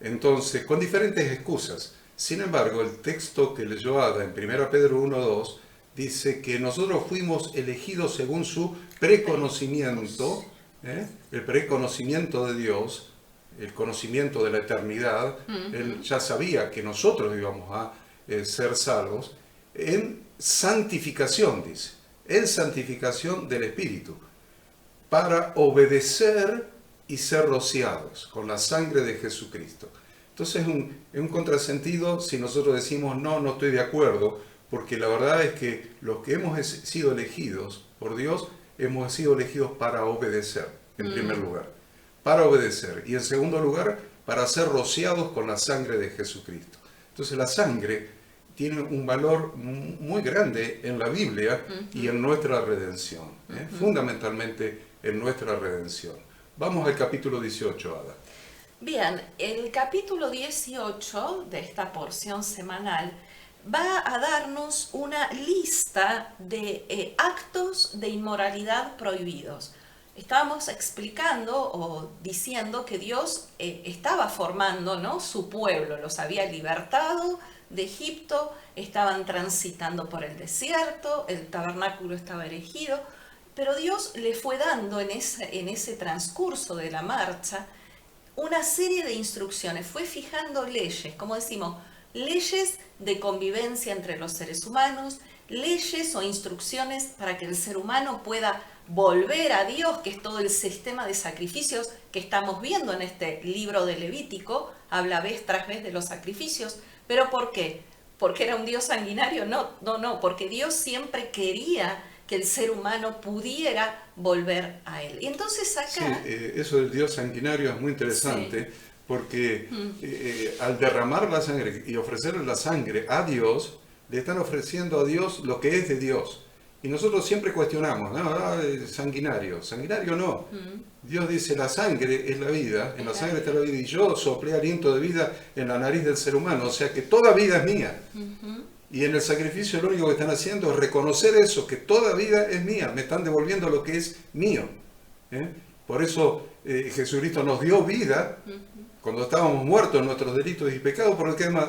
Entonces, con diferentes excusas. Sin embargo, el texto que leyó Ada en 1 Pedro 1:2 dice que nosotros fuimos elegidos según su preconocimiento, el preconocimiento de Dios, el conocimiento de la eternidad. Él ya sabía que nosotros íbamos a ser salvos en santificación, dice, en santificación del Espíritu, para obedecer y ser rociados con la sangre de Jesucristo. Entonces es un contrasentido si nosotros decimos no estoy de acuerdo, porque la verdad es que los que hemos sido elegidos por Dios, hemos sido elegidos para obedecer, en primer lugar, para obedecer, y en segundo lugar, para ser rociados con la sangre de Jesucristo. Entonces la sangre tiene un valor muy grande en la Biblia y en nuestra redención, fundamentalmente en nuestra redención. Vamos al capítulo 18, Ada. Bien, el capítulo 18 de esta porción semanal va a darnos una lista de actos de inmoralidad prohibidos. Estábamos explicando o diciendo que Dios estaba formando, ¿no?, su pueblo, los había libertado de Egipto, estaban transitando por el desierto, el tabernáculo estaba erigido, pero Dios le fue dando en ese transcurso de la marcha una serie de instrucciones, fue fijando leyes, como decimos, leyes de convivencia entre los seres humanos, leyes o instrucciones para que el ser humano pueda volver a Dios, que es todo el sistema de sacrificios que estamos viendo en este libro de Levítico, habla vez tras vez de los sacrificios. ¿Pero por qué? ¿Porque era un Dios sanguinario? No, porque Dios siempre quería que el ser humano pudiera volver a Él. Y entonces acá... Sí, eso del Dios sanguinario es muy interesante, sí, porque al derramar la sangre y ofrecerle la sangre a Dios, le están ofreciendo a Dios lo que es de Dios. Y nosotros siempre cuestionamos, sanguinario. Sanguinario no. Dios dice, la sangre es la vida, en la sangre está la vida, y yo soplé aliento de vida en la nariz del ser humano, o sea que toda vida es mía. Y en el sacrificio lo único que están haciendo es reconocer eso, que toda vida es mía, me están devolviendo lo que es mío. Por eso Jesucristo nos dio vida cuando estábamos muertos en nuestros delitos y pecados.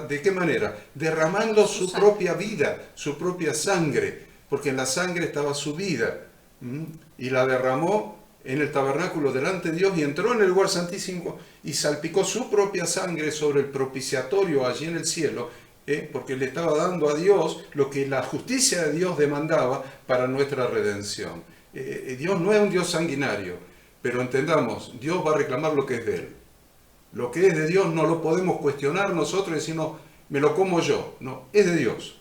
¿De qué manera? Derramando su propia vida, su propia sangre, porque en la sangre estaba su vida, y la derramó en el tabernáculo delante de Dios y entró en el lugar santísimo y salpicó su propia sangre sobre el propiciatorio allí en el cielo, porque le estaba dando a Dios lo que la justicia de Dios demandaba para nuestra redención. Dios no es un Dios sanguinario, pero entendamos, Dios va a reclamar lo que es de Él. Lo que es de Dios no lo podemos cuestionar nosotros y decir, no, me lo como yo. No, es de Dios.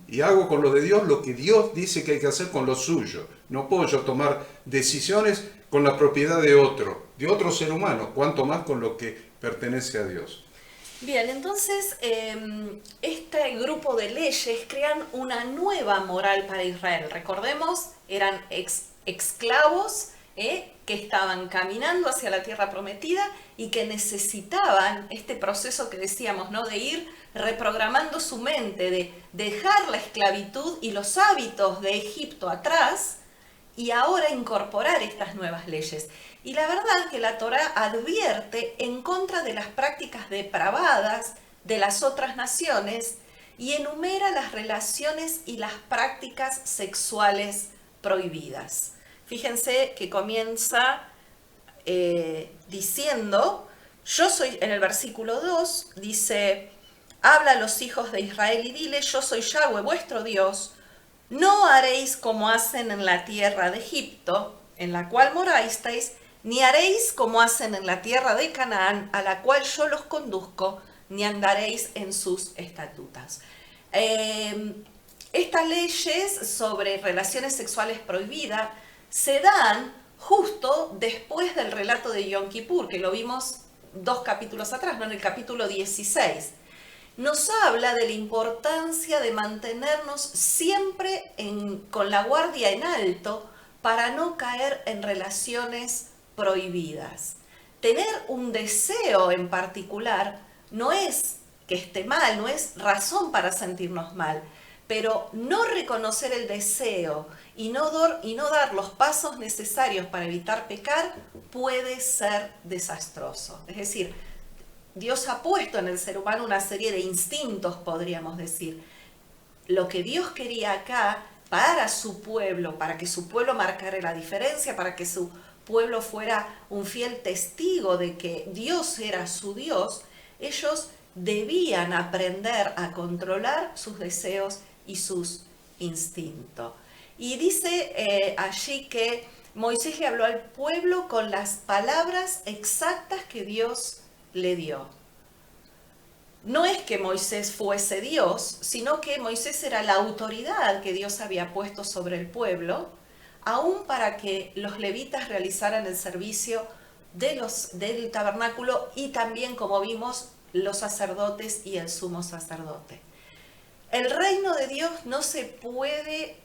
Y hago con lo de Dios lo que Dios dice que hay que hacer con lo suyo. No puedo yo tomar decisiones con la propiedad de otro ser humano, cuanto más con lo que pertenece a Dios. Bien, entonces este grupo de leyes crean una nueva moral para Israel. Recordemos, eran esclavos que estaban caminando hacia la tierra prometida y que necesitaban este proceso que decíamos, ¿no?, de ir reprogramando su mente, de dejar la esclavitud y los hábitos de Egipto atrás y ahora incorporar estas nuevas leyes. Y la verdad que la Torá advierte en contra de las prácticas depravadas de las otras naciones y enumera las relaciones y las prácticas sexuales prohibidas. Fíjense que comienza diciendo, yo soy, en el versículo 2, dice, habla a los hijos de Israel y dile, yo soy Yahweh, vuestro Dios, no haréis como hacen en la tierra de Egipto, en la cual morasteis, ni haréis como hacen en la tierra de Canaán, a la cual yo los conduzco, ni andaréis en sus estatutos. Estas leyes sobre relaciones sexuales prohibidas se dan justo después del relato de Yom Kippur, que lo vimos 2 capítulos atrás, ¿no? En el capítulo 16. Nos habla de la importancia de mantenernos siempre con la guardia en alto para no caer en relaciones prohibidas. Tener un deseo en particular no es que esté mal, no es razón para sentirnos mal, pero no reconocer el deseo y no dar los pasos necesarios para evitar pecar puede ser desastroso. Es decir, Dios ha puesto en el ser humano una serie de instintos, podríamos decir. Lo que Dios quería acá para su pueblo, para que su pueblo marcara la diferencia, para que su pueblo fuera un fiel testigo de que Dios era su Dios, ellos debían aprender a controlar sus deseos y sus instintos. Y dice allí que Moisés le habló al pueblo con las palabras exactas que Dios le dio. No es que Moisés fuese Dios, sino que Moisés era la autoridad que Dios había puesto sobre el pueblo, aún para que los levitas realizaran el servicio del tabernáculo y también, como vimos, los sacerdotes y el sumo sacerdote. El reino de Dios no se puede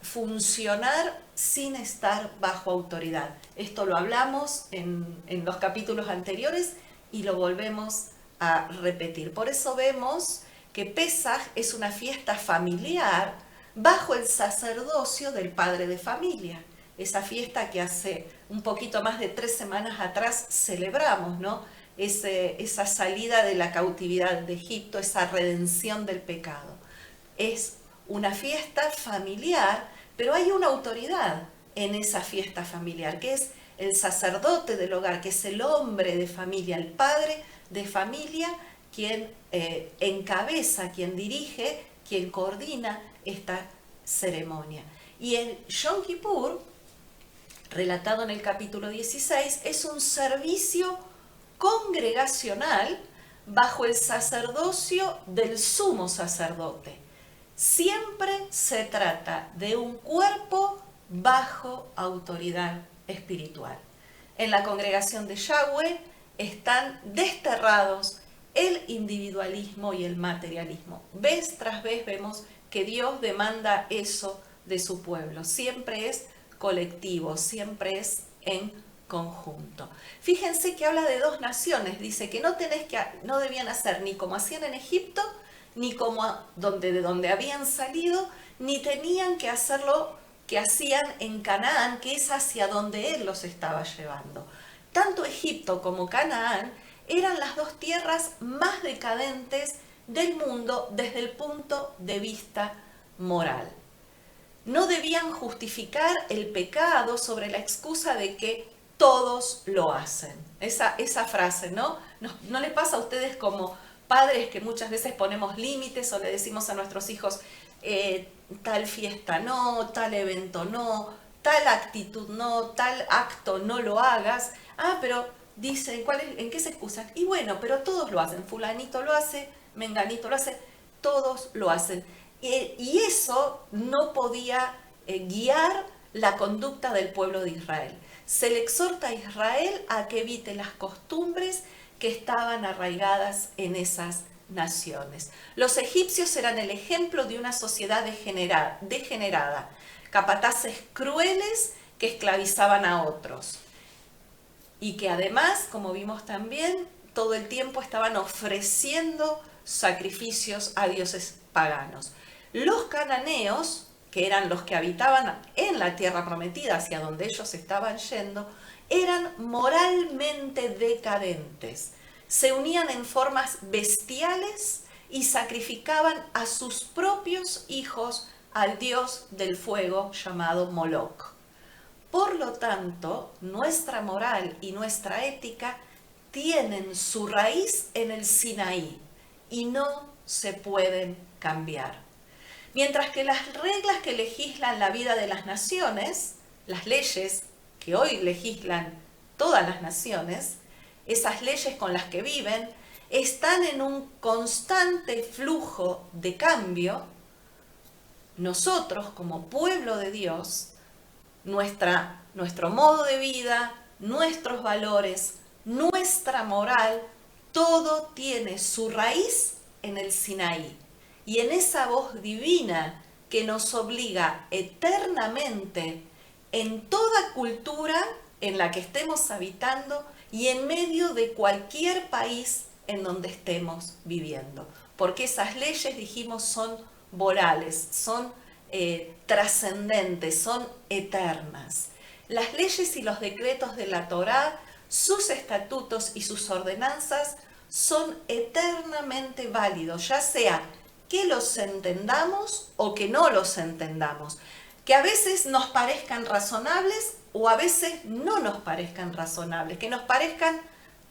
funcionar sin estar bajo autoridad. Esto lo hablamos en los capítulos anteriores y lo volvemos a repetir. Por eso vemos que Pesaj es una fiesta familiar bajo el sacerdocio del padre de familia. Esa fiesta que hace un poquito más de 3 semanas atrás celebramos, ¿no? Esa salida de la cautividad de Egipto, esa redención del pecado. Es una fiesta familiar, pero hay una autoridad en esa fiesta familiar, que es el sacerdote del hogar, que es el hombre de familia, el padre de familia, quien encabeza, quien dirige, quien coordina esta ceremonia. Y el Yom Kippur, relatado en el capítulo 16, es un servicio congregacional bajo el sacerdocio del sumo sacerdote. Siempre se trata de un cuerpo bajo autoridad espiritual. En la congregación de Yahweh están desterrados el individualismo y el materialismo. Vez tras vez vemos que Dios demanda eso de su pueblo. Siempre es colectivo, siempre es en conjunto. Fíjense que habla de 2 naciones. Dice que no debían hacer ni como hacían en Egipto, ni como de donde habían salido, ni tenían que hacer lo que hacían en Canaán, que es hacia donde Él los estaba llevando. Tanto Egipto como Canaán eran las 2 tierras más decadentes del mundo desde el punto de vista moral. No debían justificar el pecado sobre la excusa de que todos lo hacen. Esa frase, ¿no? ¿No les pasa a ustedes como padres que muchas veces ponemos límites o le decimos a nuestros hijos tal fiesta no, tal evento no, tal actitud no, tal acto no lo hagas? Ah, pero dicen, ¿en qué se excusan? Y bueno, pero todos lo hacen. Fulanito lo hace, menganito lo hace, todos lo hacen. Y eso no podía guiar la conducta del pueblo de Israel. Se le exhorta a Israel a que evite las costumbres que estaban arraigadas en esas naciones. Los egipcios eran el ejemplo de una sociedad degenerada, capataces crueles que esclavizaban a otros y que además, como vimos también, todo el tiempo estaban ofreciendo sacrificios a dioses paganos. Los cananeos, que eran los que habitaban en la tierra prometida, hacia donde ellos estaban yendo, eran moralmente decadentes. Se unían en formas bestiales y sacrificaban a sus propios hijos al dios del fuego llamado Moloch. Por lo tanto, nuestra moral y nuestra ética tienen su raíz en el Sinaí y no se pueden cambiar. Mientras que las reglas que legislan la vida de las naciones, las leyes que hoy legislan todas las naciones, esas leyes con las que viven, están en un constante flujo de cambio. Nosotros, como pueblo de Dios, nuestro modo de vida, nuestros valores, nuestra moral, todo tiene su raíz en el Sinaí y en esa voz divina que nos obliga eternamente en toda cultura en la que estemos habitando y en medio de cualquier país en donde estemos viviendo. Porque esas leyes, dijimos, son morales, son trascendentes, son eternas. Las leyes y los decretos de la Torá, sus estatutos y sus ordenanzas son eternamente válidos, ya sea que los entendamos o que no los entendamos, que a veces nos parezcan razonables o a veces no nos parezcan razonables, que nos parezcan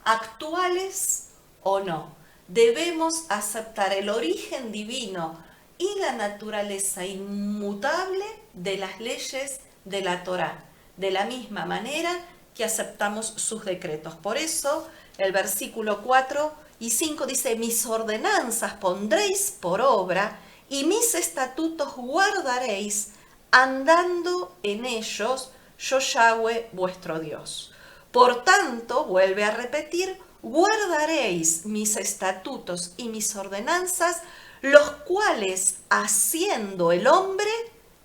actuales o no. Debemos aceptar el origen divino y la naturaleza inmutable de las leyes de la Torá, de la misma manera que aceptamos sus decretos. Por eso el versículo 4 y 5 dice: mis ordenanzas pondréis por obra y mis estatutos guardaréis, andando en ellos, yo Yahweh vuestro Dios. Por tanto, vuelve a repetir, guardaréis mis estatutos y mis ordenanzas, los cuales, haciendo el hombre,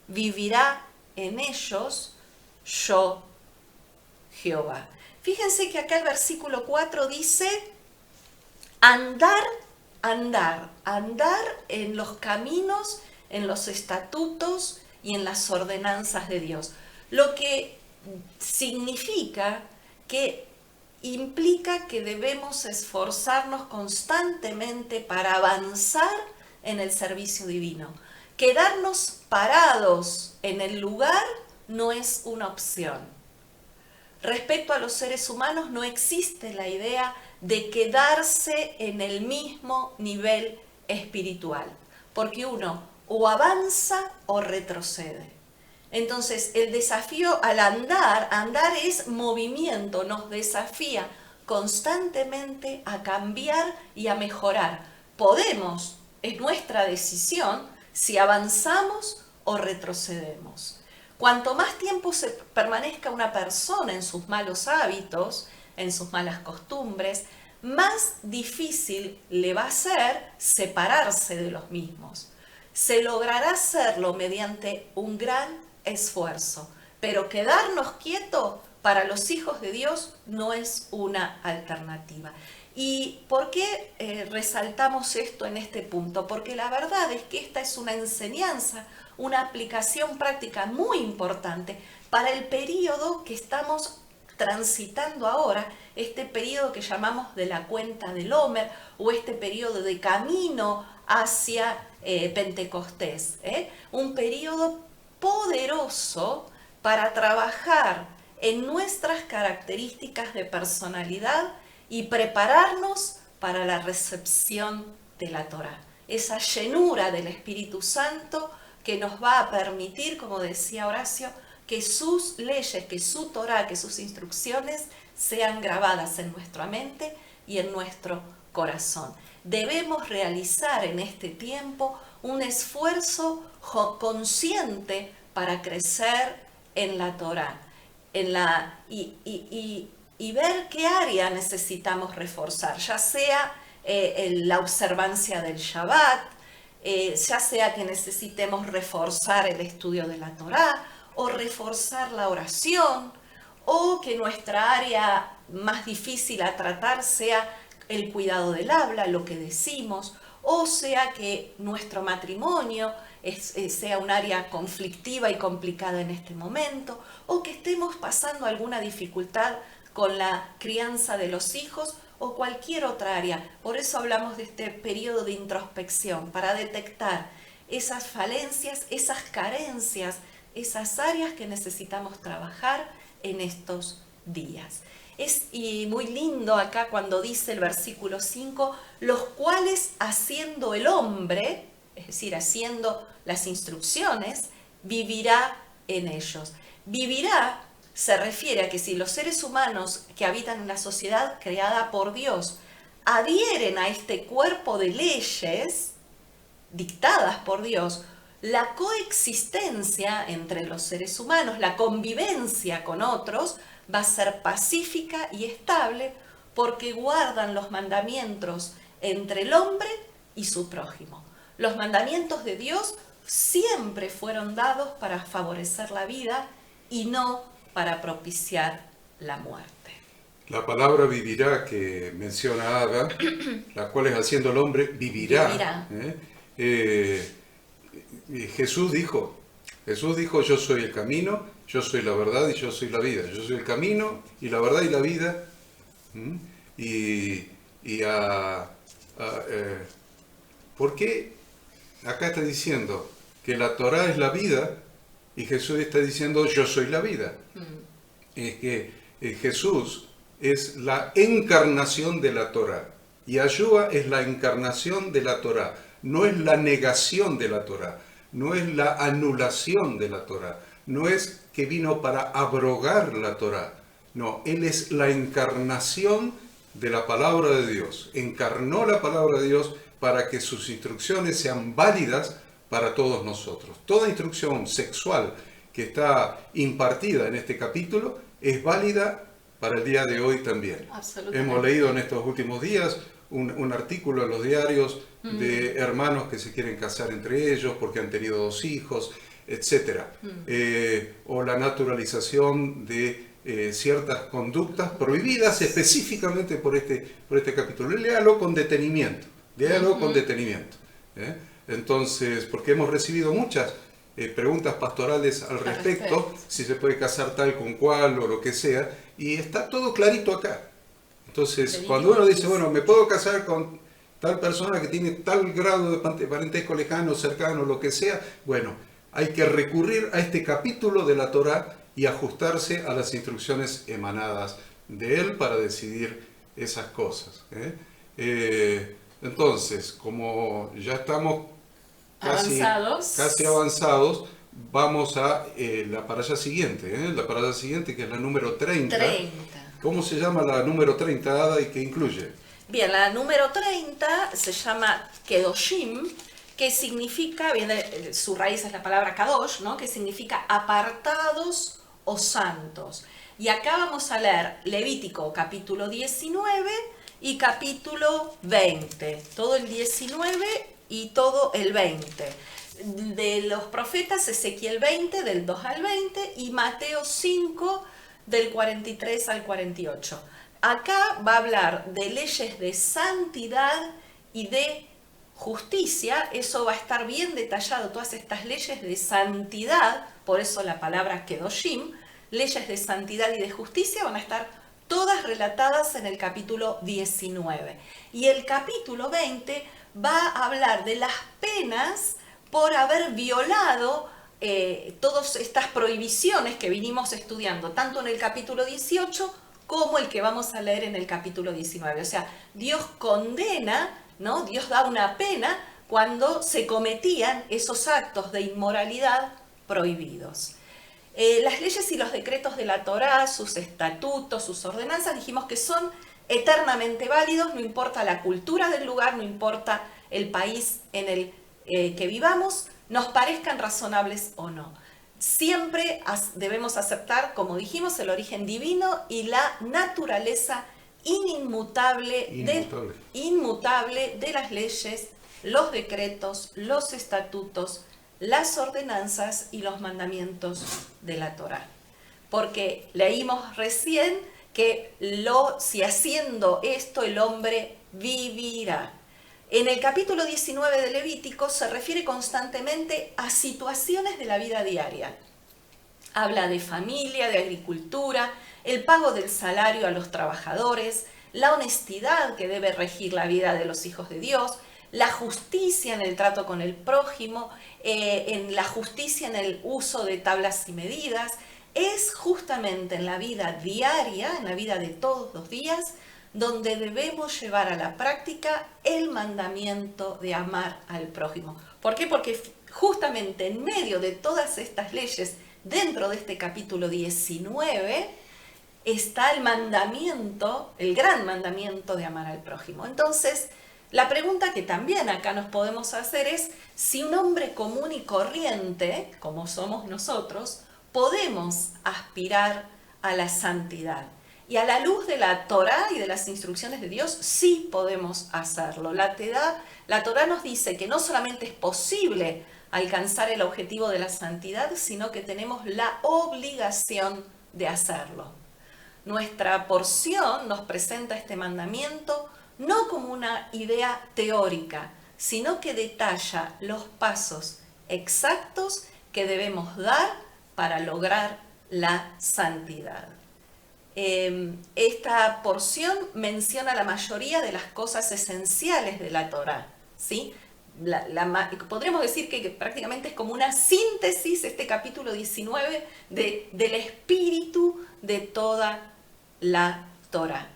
vivirá en ellos, yo Jehová. Fíjense que acá el versículo 4 dice, andar en los caminos, en los estatutos y en las ordenanzas de Dios. Lo que significa que implica que debemos esforzarnos constantemente para avanzar en el servicio divino. Quedarnos parados en el lugar no es una opción. Respecto a los seres humanos no existe la idea de quedarse en el mismo nivel espiritual, porque uno o avanza o retrocede. Entonces el desafío al andar es movimiento, nos desafía constantemente a cambiar y a mejorar. Podemos, es nuestra decisión, si avanzamos o retrocedemos. Cuanto más tiempo se permanezca una persona en sus malos hábitos, en sus malas costumbres, más difícil le va a ser separarse de los mismos. Se logrará hacerlo mediante un gran esfuerzo, pero quedarnos quietos para los hijos de Dios no es una alternativa. ¿Y por qué resaltamos esto en este punto? Porque la verdad es que esta es una enseñanza, una aplicación práctica muy importante para el periodo que estamos transitando ahora, este periodo que llamamos de la cuenta del Homer o este periodo de camino hacia Pentecostés, un periodo poderoso para trabajar en nuestras características de personalidad y prepararnos para la recepción de la Torá. Esa llenura del Espíritu Santo que nos va a permitir, como decía Horacio, que sus leyes, que su Torá, que sus instrucciones sean grabadas en nuestra mente y en nuestro corazón. Debemos realizar en este tiempo un esfuerzo consciente para crecer en la Torá, y ver qué área necesitamos reforzar, ya sea la observancia del Shabbat, ya sea que necesitemos reforzar el estudio de la Torá, o reforzar la oración, o que nuestra área más difícil a tratar sea el cuidado del habla, lo que decimos, o sea que nuestro matrimonio sea un área conflictiva y complicada en este momento, o que estemos pasando alguna dificultad con la crianza de los hijos o cualquier otra área. Por eso hablamos de este periodo de introspección, para detectar esas falencias, esas carencias, esas áreas que necesitamos trabajar en estos días. Y muy lindo acá cuando dice el versículo 5, los cuales haciendo el hombre, es decir, haciendo las instrucciones, vivirá en ellos. Vivirá se refiere a que si los seres humanos que habitan en la sociedad creada por Dios adhieren a este cuerpo de leyes dictadas por Dios, la coexistencia entre los seres humanos, la convivencia con otros, va a ser pacífica y estable porque guardan los mandamientos entre el hombre y su prójimo. Los mandamientos de Dios siempre fueron dados para favorecer la vida y no para propiciar la muerte. La palabra vivirá que menciona Ada, la cual es haciendo el hombre, vivirá. Jesús dijo, yo soy el camino, yo soy la verdad y yo soy la vida. Yo soy el camino y la verdad y la vida. ¿Por qué acá está diciendo que la Torá es la vida y Jesús está diciendo yo soy la vida? Es que Jesús es la encarnación de la Torá y Yahshua es la encarnación de la Torá, no es la negación de la Torá, no es la anulación de la Torá, no es que vino para abrogar la Torá, no, Él es la encarnación de la palabra de Dios, encarnó la palabra de Dios para que sus instrucciones sean válidas para todos nosotros. Toda instrucción sexual que está impartida en este capítulo es válida para el día de hoy también. Hemos leído en estos últimos días un artículo en los diarios de hermanos que se quieren casar entre ellos porque han tenido 2 hijos, etc. O la naturalización de ciertas conductas prohibidas específicamente por este capítulo. Léalo con detenimiento. Entonces, porque hemos recibido muchas preguntas pastorales al respecto, si se puede casar tal con cual o lo que sea, y está todo clarito acá. Entonces, cuando uno dice, bueno, me puedo casar con tal persona que tiene tal grado de parentesco lejano, cercano, lo que sea, bueno, hay que recurrir a este capítulo de la Torá y ajustarse a las instrucciones emanadas de él para decidir esas cosas. Entonces, como ya estamos casi avanzados, vamos a la parasha siguiente, la parasha siguiente que es la número 30. ¿Cómo se llama la número 30, Ada, y qué incluye? Bien, la número 30 se llama Kedoshim, que significa, su raíz es la palabra Kadosh, ¿no? Que significa apartados o santos. Y acá vamos a leer Levítico capítulo 19 y capítulo 20, todo el 19 y todo el 20. De los profetas, Ezequiel 20, del 2 al 20, y Mateo 5, del 43 al 48. Acá va a hablar de leyes de santidad y de justicia. Eso va a estar bien detallado, todas estas leyes de santidad, por eso la palabra Kedoshim, leyes de santidad y de justicia van a estar todas relatadas en el capítulo 19. Y el capítulo 20 va a hablar de las penas por haber violado todas estas prohibiciones que vinimos estudiando, tanto en el capítulo 18 como el que vamos a leer en el capítulo 19. O sea, Dios condena, ¿no? Dios da una pena cuando se cometían esos actos de inmoralidad prohibidos. Las leyes y los decretos de la Torá, sus estatutos, sus ordenanzas, dijimos que son eternamente válidos, no importa la cultura del lugar, no importa el país en el que vivamos, nos parezcan razonables o no. Siempre debemos aceptar, como dijimos, el origen divino y la naturaleza inmutable de las leyes, los decretos, los estatutos, las ordenanzas y los mandamientos de la Torá. Porque leímos recién que si haciendo esto el hombre vivirá. En el capítulo 19 de Levítico se refiere constantemente a situaciones de la vida diaria. Habla de familia, de agricultura, el pago del salario a los trabajadores, la honestidad que debe regir la vida de los hijos de Dios, la justicia en el trato con el prójimo, en la justicia en el uso de tablas y medidas, es justamente en la vida diaria, en la vida de todos los días, donde debemos llevar a la práctica el mandamiento de amar al prójimo. ¿Por qué? Porque justamente en medio de todas estas leyes, dentro de este capítulo 19, está el mandamiento, el gran mandamiento de amar al prójimo. Entonces, la pregunta que también acá nos podemos hacer es si un hombre común y corriente, como somos nosotros, podemos aspirar a la santidad. Y a la luz de la Torá y de las instrucciones de Dios, sí podemos hacerlo. La Torá nos dice que no solamente es posible alcanzar el objetivo de la santidad, sino que tenemos la obligación de hacerlo. Nuestra porción nos presenta este mandamiento no como una idea teórica, sino que detalla los pasos exactos que debemos dar para lograr la santidad. Esta porción menciona la mayoría de las cosas esenciales de la Torá, ¿sí? Podríamos decir que prácticamente es como una síntesis, este capítulo 19, del espíritu de toda la Torá.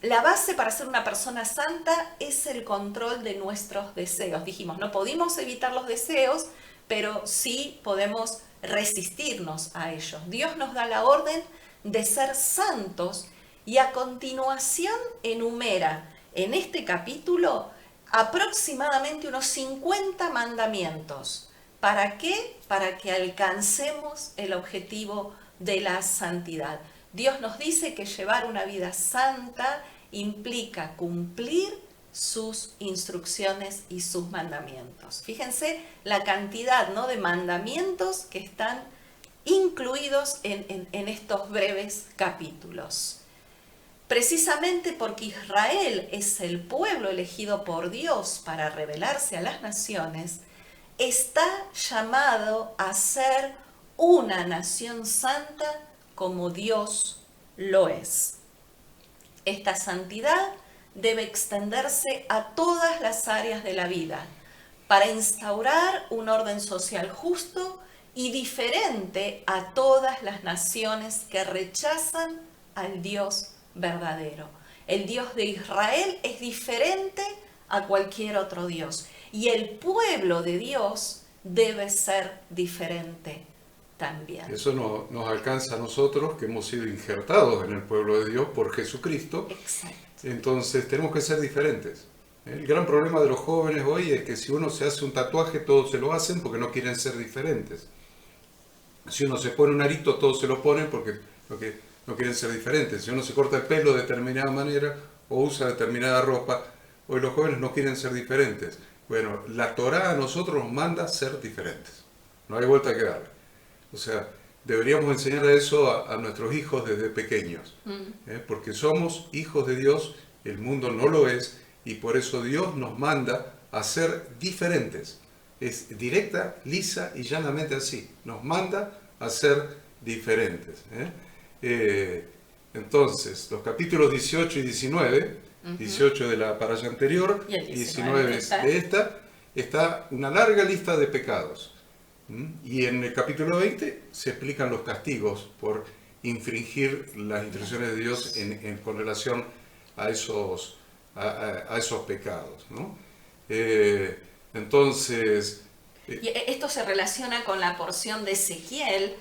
La base para ser una persona santa es el control de nuestros deseos. Dijimos, no podemos evitar los deseos, pero sí podemos resistirnos a ellos. Dios nos da la orden de ser santos y a continuación enumera en este capítulo aproximadamente unos 50 mandamientos. ¿Para qué? Para que alcancemos el objetivo de la santidad. Dios nos dice que llevar una vida santa implica cumplir sus instrucciones y sus mandamientos. Fíjense la cantidad, ¿no?, de mandamientos que están incluidos en estos breves capítulos. Precisamente porque Israel es el pueblo elegido por Dios para revelarse a las naciones, está llamado a ser una nación santa como Dios lo es. Esta santidad debe extenderse a todas las áreas de la vida para instaurar un orden social justo y diferente a todas las naciones que rechazan al Dios verdadero. El Dios de Israel es diferente a cualquier otro Dios y el pueblo de Dios debe ser diferente también. Eso nos alcanza a nosotros que hemos sido injertados en el pueblo de Dios por Jesucristo. Exacto. Entonces tenemos que ser diferentes. El gran problema de los jóvenes hoy es que si uno se hace un tatuaje, todos se lo hacen porque no quieren ser diferentes. Si uno se pone un arito, todos se lo ponen porque no quieren ser diferentes. Si uno se corta el pelo de determinada manera o usa determinada ropa, hoy los jóvenes no quieren ser diferentes. Bueno, la Torá a nosotros nos manda ser diferentes. No hay vuelta que darle. O sea, deberíamos enseñar eso a nuestros hijos desde pequeños. Porque somos hijos de Dios, el mundo no lo es, y por eso Dios nos manda a ser diferentes. Es directa, lisa y llanamente así. Nos manda a ser diferentes. Entonces, los capítulos 18 y 19, 18 de la parasha anterior y 19 de esta, está una larga lista de pecados. Y en el capítulo 20 se explican los castigos por infringir las instrucciones de Dios con relación a esos pecados, ¿no? Entonces... Y esto se relaciona con la porción de Ezequiel,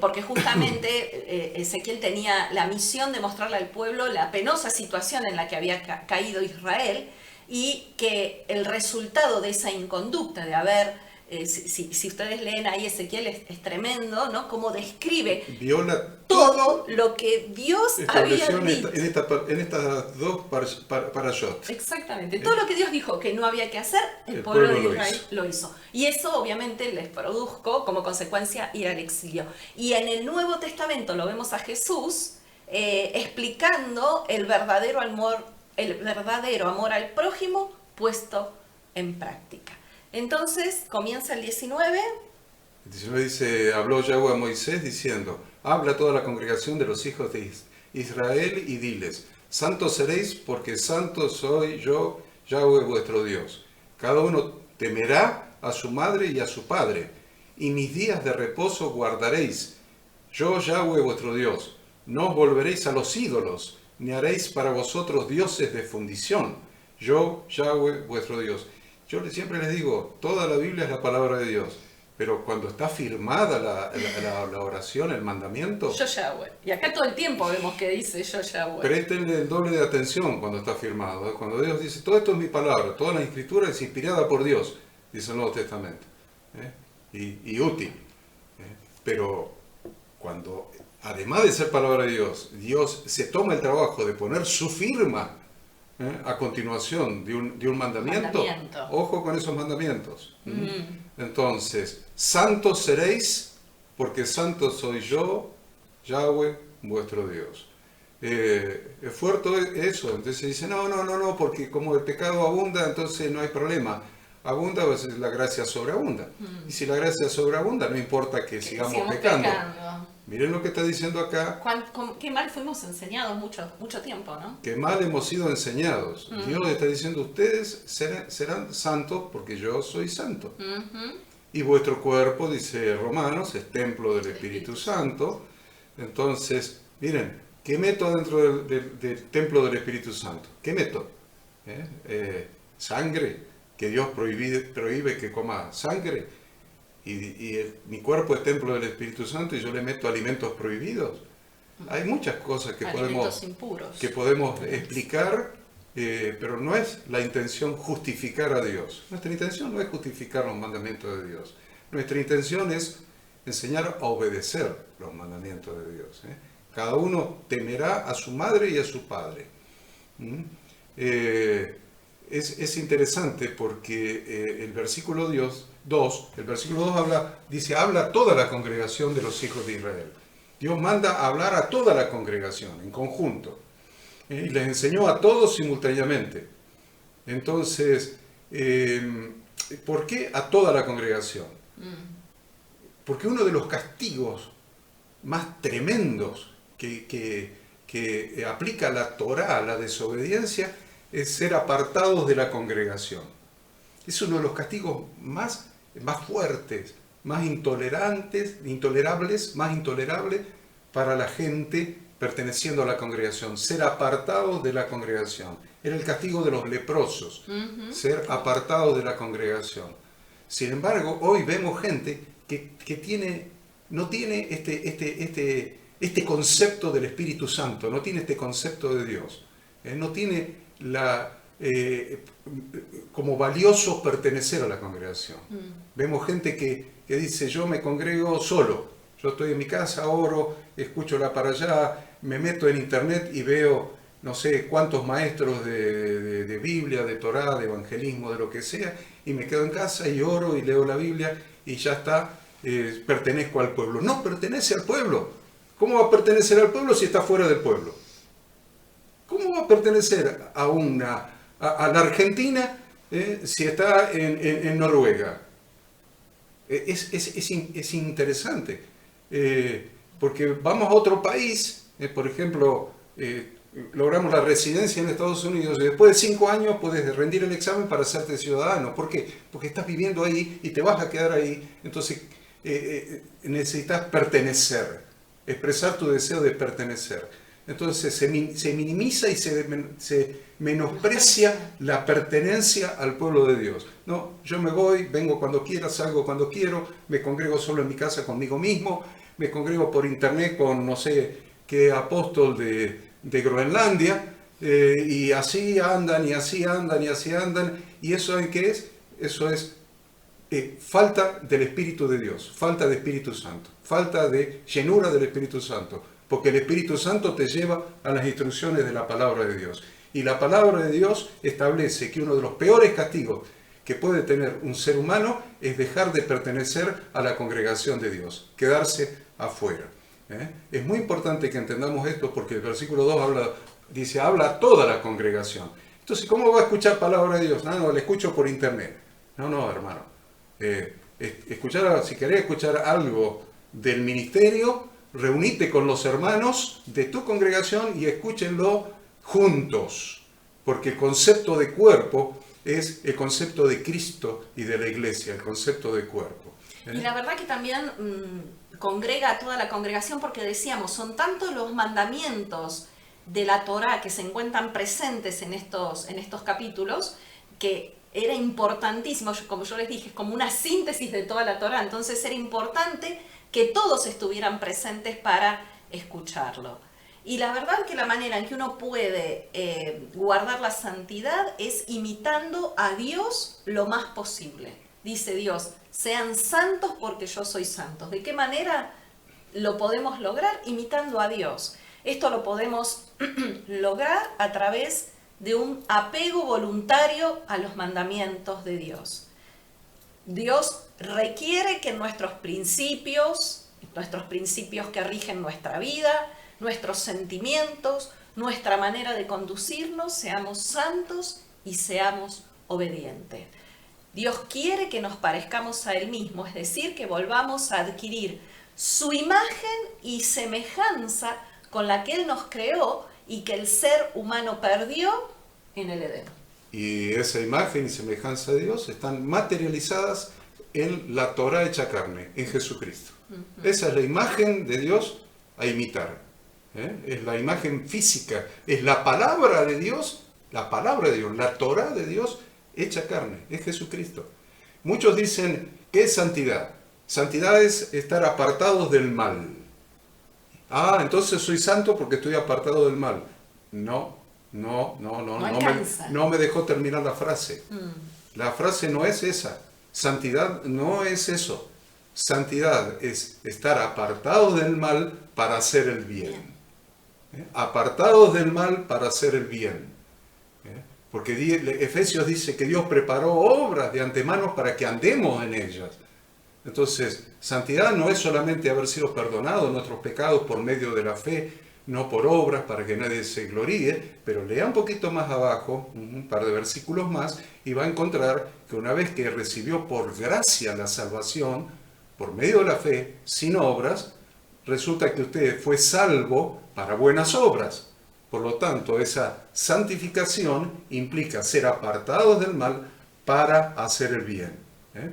porque justamente Ezequiel tenía la misión de mostrarle al pueblo la penosa situación en la que había caído Israel y que el resultado de esa inconducta, de haber, si ustedes leen ahí Ezequiel, es tremendo, ¿no? Cómo describe todo lo que Dios había dicho. En estas dos parashot. Exactamente. Todo lo que Dios dijo que no había que hacer, el pueblo de Israel lo hizo. Y eso obviamente les produjo como consecuencia ir al exilio. Y en el Nuevo Testamento lo vemos a Jesús explicando el verdadero amor al prójimo puesto en práctica. Entonces comienza el 19. El 19 dice, habló Yahweh a Moisés diciendo, habla a toda la congregación de los hijos de Israel y diles, santos seréis porque santo soy yo, Yahweh vuestro Dios. Cada uno temerá a su madre y a su padre, y mis días de reposo guardaréis. Yo, Yahweh vuestro Dios, no os volveréis a los ídolos, ni haréis para vosotros dioses de fundición. Yo, Yahweh vuestro Dios. Yo siempre les digo, toda la Biblia es la palabra de Dios, pero cuando está firmada la oración, el mandamiento, Yo Yahweh. Y acá todo el tiempo vemos que dice yo Yahweh. préstenle el doble de atención cuando está firmado. Cuando Dios dice, todo esto es mi palabra, toda la escritura es inspirada por Dios, dice el Nuevo Testamento, y útil. Pero cuando, además de ser palabra de Dios, Dios se toma el trabajo de poner su firma a continuación de un mandamiento, ojo con esos mandamientos. Entonces, santos seréis, porque santo soy yo, Yahweh, vuestro Dios. Es fuerte eso. Entonces dice, no, porque como el pecado abunda, entonces no hay problema. Abunda, pues la gracia sobreabunda. Y si la gracia sobreabunda, no importa que sigamos pecando. Miren lo que está diciendo acá. Qué mal fuimos enseñados mucho tiempo, ¿no? Qué mal hemos sido enseñados. Dios está diciendo, ustedes serán santos porque yo soy santo. Y vuestro cuerpo, dice Romanos, es templo del Espíritu Santo. Entonces, miren, ¿qué meto dentro del templo del Espíritu Santo? ¿Qué meto? Sangre, que Dios prohíbe que coma sangre. Y mi cuerpo es templo del Espíritu Santo y yo le meto alimentos prohibidos. Hay muchas cosas que podemos explicar, pero no es la intención justificar a Dios. Nuestra intención no es justificar los mandamientos de Dios. Nuestra intención es enseñar a obedecer los mandamientos de Dios. Cada uno temerá a su madre y a su padre. Es interesante porque el versículo 2 habla a toda la congregación de los hijos de Israel. Dios manda a hablar a toda la congregación en conjunto. Y les enseñó a todos simultáneamente. Entonces, ¿por qué a toda la congregación? Porque uno de los castigos más tremendos que aplica la Torá, la desobediencia, es ser apartados de la congregación. Es uno de los castigos más fuertes, más intolerables para la gente perteneciendo a la congregación, ser apartados de la congregación. Era el castigo de los leprosos, ser apartados de la congregación. Sin embargo, hoy vemos gente que no tiene este concepto del Espíritu Santo, no tiene este concepto de Dios, no tiene como valioso pertenecer a la congregación. Vemos gente que dice, yo me congrego solo, yo estoy en mi casa, oro, escucho la para allá, me meto en internet y veo no sé cuántos maestros de Biblia, de Torá, de evangelismo, de lo que sea, y me quedo en casa y oro y leo la Biblia y ya está, pertenezco al pueblo. No pertenece al pueblo. ¿Cómo va a pertenecer al pueblo si está fuera del pueblo? ¿Cómo va a pertenecer a la Argentina si está en Noruega? Es interesante, porque vamos a otro país, por ejemplo, logramos la residencia en Estados Unidos y después de 5 años puedes rendir el examen para hacerte ciudadano. ¿Por qué? Porque estás viviendo ahí y te vas a quedar ahí, entonces necesitas pertenecer, expresar tu deseo de pertenecer. Entonces se minimiza y se menosprecia la pertenencia al pueblo de Dios. No, yo me voy, vengo cuando quiera, salgo cuando quiero, me congrego solo en mi casa conmigo mismo, me congrego por internet con no sé qué apóstol de Groenlandia, y así andan, y así andan, y así andan. ¿Y eso en qué es? Eso es falta del Espíritu de Dios, falta de Espíritu Santo, falta de llenura del Espíritu Santo. Porque el Espíritu Santo te lleva a las instrucciones de la palabra de Dios. Y la palabra de Dios establece que uno de los peores castigos que puede tener un ser humano es dejar de pertenecer a la congregación de Dios, quedarse afuera. Es muy importante que entendamos esto porque el versículo 2 habla a toda la congregación. Entonces, ¿cómo va a escuchar palabra de Dios? No, la escucho por internet. No, hermano. Si querés escuchar algo del ministerio, reunite con los hermanos de tu congregación y escúchenlo juntos. porque el concepto de cuerpo es el concepto de Cristo y de la iglesia, el concepto de cuerpo. Y la verdad que también congrega a toda la congregación, porque decíamos, son tantos los mandamientos de la Torá que se encuentran presentes en estos capítulos, que era importantísimo, como yo les dije, es como una síntesis de toda la Torá, entonces era importante que todos estuvieran presentes para escucharlo. Y la verdad que la manera en que uno puede guardar la santidad es imitando a Dios lo más posible. Dice Dios, sean santos porque yo soy santo. ¿De qué manera lo podemos lograr? Imitando a Dios. Esto lo podemos lograr a través de un apego voluntario a los mandamientos de Dios. Dios requiere que nuestros principios que rigen nuestra vida, nuestros sentimientos, nuestra manera de conducirnos, seamos santos y seamos obedientes. Dios quiere que nos parezcamos a Él mismo, es decir, que volvamos a adquirir su imagen y semejanza con la que Él nos creó y que el ser humano perdió en el Edén. Y esa imagen y semejanza de Dios están materializadas en la Torá hecha carne, en Jesucristo. Esa es la imagen de Dios a imitar. Es la imagen física, es la palabra de Dios, la Torá de Dios hecha carne, es Jesucristo. Muchos dicen, ¿qué es santidad? Santidad es estar apartados del mal. Entonces soy santo porque estoy apartado del mal. No me dejó terminar la frase. La frase no es esa. Santidad no es eso. Santidad es estar apartados del mal para hacer el bien. Apartados del mal para hacer el bien. Porque Efesios dice que Dios preparó obras de antemano para que andemos en ellas. Entonces, santidad no es solamente haber sido perdonados nuestros pecados por medio de la fe, no por obras para que nadie se gloríe, pero lea un poquito más abajo, un par de versículos más, y va a encontrar que una vez que recibió por gracia la salvación, por medio de la fe, sin obras, resulta que usted fue salvo para buenas obras. Por lo tanto, esa santificación implica ser apartados del mal para hacer el bien.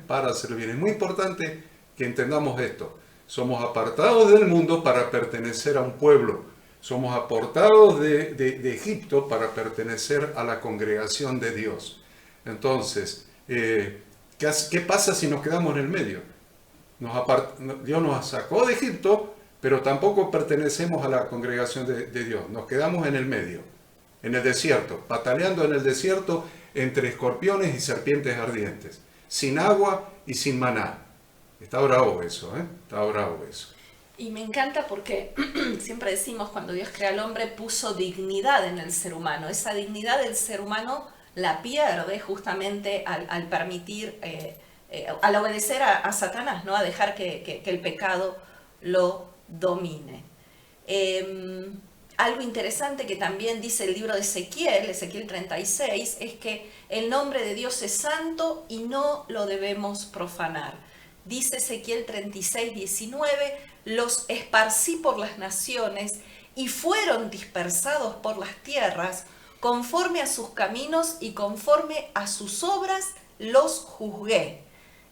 Para hacer el bien. Es muy importante que entendamos esto. Somos apartados del mundo para pertenecer a un pueblo. Somos apartados de Egipto para pertenecer a la congregación de Dios. Entonces, ¿qué pasa si nos quedamos en el medio? Dios nos sacó de Egipto, pero tampoco pertenecemos a la congregación de Dios. Nos quedamos en el medio, en el desierto, pataleando en el desierto entre escorpiones y serpientes ardientes, sin agua y sin maná. Está bravo eso, Está bravo eso. Y me encanta porque siempre decimos, cuando Dios crea al hombre, puso dignidad en el ser humano. Esa dignidad del ser humano la pierde justamente al permitir, al obedecer a Satanás, ¿no? A dejar que el pecado lo domine. Algo interesante que también dice el libro de Ezequiel 36, es que el nombre de Dios es santo y no lo debemos profanar. Dice Ezequiel 36, 19, los esparcí por las naciones y fueron dispersados por las tierras, conforme a sus caminos y conforme a sus obras los juzgué.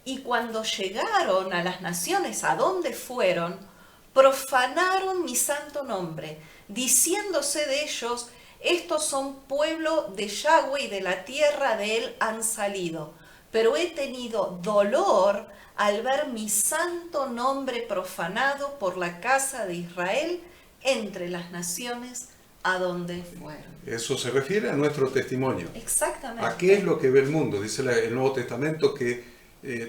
Y cuando llegaron a las naciones a donde fueron, profanaron mi santo nombre, diciéndose de ellos, estos son pueblo de Yahweh y de la tierra de él han salido. Pero he tenido dolor al ver mi santo nombre profanado por la casa de Israel entre las naciones a donde fueron. Eso se refiere a nuestro testimonio. Exactamente. ¿A qué es lo que ve el mundo? Dice el Nuevo Testamento que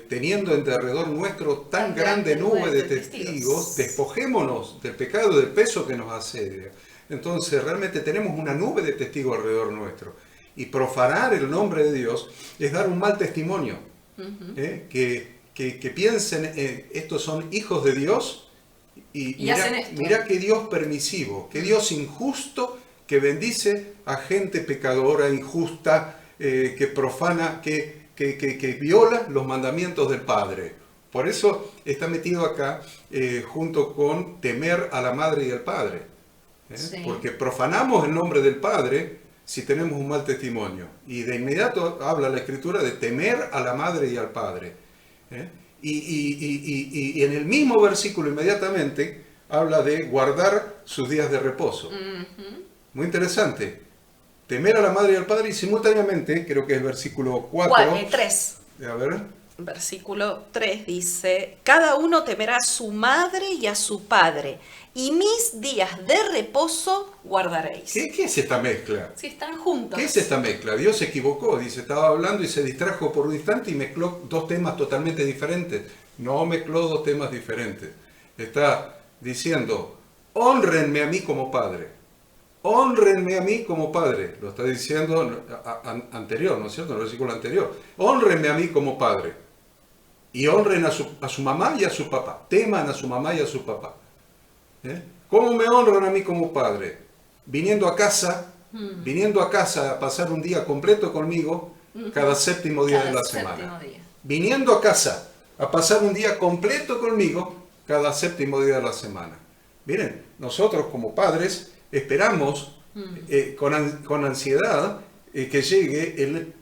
teniendo en derredor nuestro tan grande nube de testigos, despojémonos del pecado, del peso que nos asedia. Entonces realmente tenemos una nube de testigos alrededor nuestro. Y profanar el nombre de Dios es dar un mal testimonio. Que piensen, estos son hijos de Dios y mira qué Dios permisivo, qué Dios injusto que bendice a gente pecadora, injusta, que profana, que viola los mandamientos del Padre. Por eso está metido acá junto con temer a la madre y al padre. Sí. Porque profanamos el nombre del Padre si tenemos un mal testimonio? Y de inmediato habla la Escritura de temer a la madre y al padre. Y en el mismo versículo inmediatamente habla de guardar sus días de reposo. Muy interesante. Temer a la madre y al padre, y simultáneamente, creo que es el versículo 4. 3. A ver. Versículo 3 dice, cada uno temerá a su madre y a su padre, y mis días de reposo guardaréis. ¿Qué es esta mezcla? Si están juntos. ¿Qué es esta mezcla? Dios se equivocó, dice, estaba hablando y se distrajo por un instante y mezcló dos temas totalmente diferentes. No mezcló dos temas diferentes. Está diciendo, hónrenme a mí como padre. Honrenme a mí como padre. Lo está diciendo anterior, ¿no es cierto? En el versículo anterior. Honrenme a mí como padre. Y honren a su mamá y a su papá. Teman a su mamá y a su papá. ¿Cómo me honran a mí como padre? Viniendo a casa a pasar un día completo conmigo cada séptimo día de la semana. Viniendo a casa a pasar un día completo conmigo cada séptimo día de la semana. Miren, nosotros como padres esperamos con ansiedad que llegue el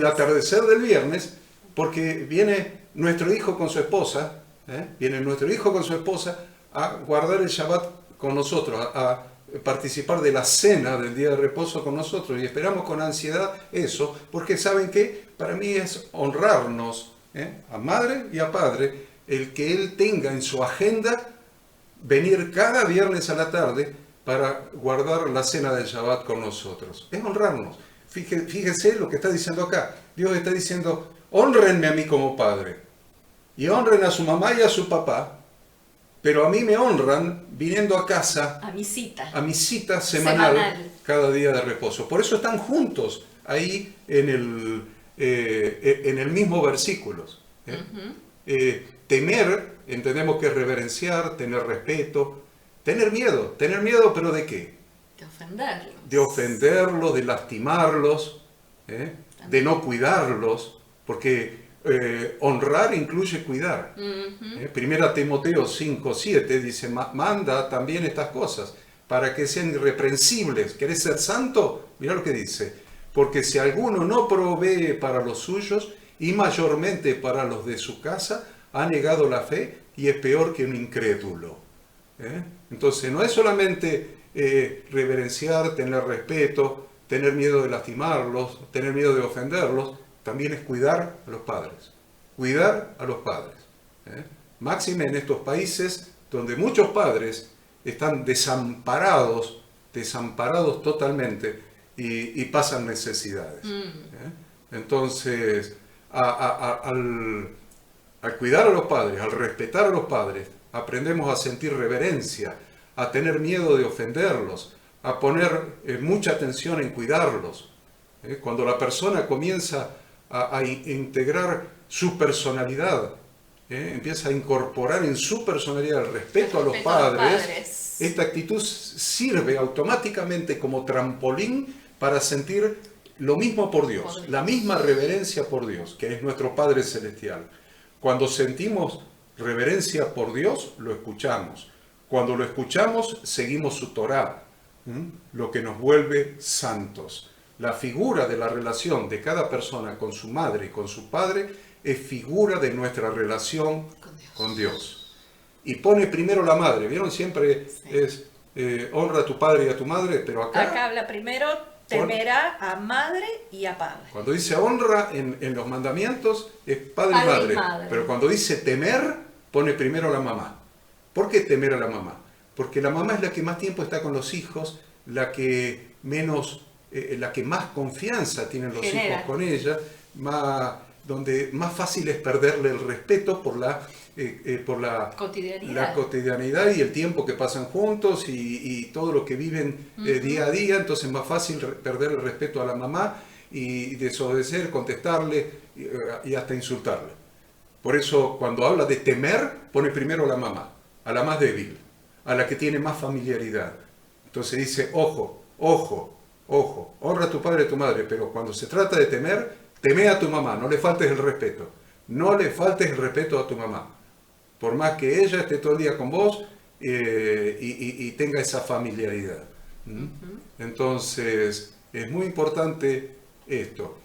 atardecer del viernes, porque viene nuestro hijo con su esposa, a guardar el Shabbat con nosotros, a participar de la cena del día de reposo con nosotros, y esperamos con ansiedad eso, porque ¿saben qué? Para mí es honrarnos a madre y a padre, el que él tenga en su agenda venir cada viernes a la tarde para guardar la cena del Shabbat con nosotros. Es honrarnos. Fíjese lo que está diciendo acá. Dios está diciendo, honrenme a mí como padre. Y honren a su mamá y a su papá. Pero a mí me honran viniendo a casa a mi cita semanal cada día de reposo. Por eso están juntos ahí en el mismo versículo. Temer, entendemos que es reverenciar, tener respeto, tener miedo, pero ¿de qué? De ofenderlos. De ofenderlos, de lastimarlos, de no cuidarlos, porque honrar incluye cuidar. Primera Timoteo 5:7 dice, manda también estas cosas para que sean irreprensibles. ¿Querés ser santo? Mirá lo que dice, porque si alguno no provee para los suyos y mayormente para los de su casa, ha negado la fe y es peor que un incrédulo. Entonces no es solamente reverenciar, tener respeto, tener miedo de lastimarlos, tener miedo de ofenderlos, también es cuidar a los padres. Cuidar a los padres. Máxime en estos países donde muchos padres están desamparados totalmente y pasan necesidades. Entonces, al cuidar a los padres, al respetar a los padres, aprendemos a sentir reverencia, a tener miedo de ofenderlos, a poner mucha atención en cuidarlos. Cuando la persona comienza a integrar su personalidad, empieza a incorporar en su personalidad el respeto a los padres, esta actitud sirve automáticamente como trampolín para sentir lo mismo por Dios, la misma reverencia por Dios, que es nuestro Padre Celestial. Cuando sentimos reverencia por Dios, lo escuchamos. Cuando lo escuchamos, seguimos su Torá, lo que nos vuelve santos. La figura de la relación de cada persona con su madre y con su padre es figura de nuestra relación con Dios. Y pone primero la madre. ¿Vieron? Siempre es honra a tu padre y a tu madre, pero acá habla primero, temerá a madre y a padre. Cuando dice honra en los mandamientos es padre y madre. Pero cuando dice temer, pone primero la mamá. ¿Por qué temer a la mamá? Porque la mamá es la que más tiempo está con los hijos, la que más confianza tienen los hijos con ella, donde más fácil es perderle el respeto por la cotidianidad y el tiempo que pasan juntos y todo lo que viven día a día. Entonces es más fácil perder el respeto a la mamá y desobedecer, contestarle y hasta insultarle. Por eso cuando habla de temer, pone primero a la mamá, a la más débil, a la que tiene más familiaridad. Entonces dice, ojo, honra a tu padre y a tu madre, pero cuando se trata de temer, teme a tu mamá, no le faltes el respeto. No le faltes el respeto a tu mamá. Por más que ella esté todo el día con vos y tenga esa familiaridad. ¿Mm? Entonces, es muy importante esto.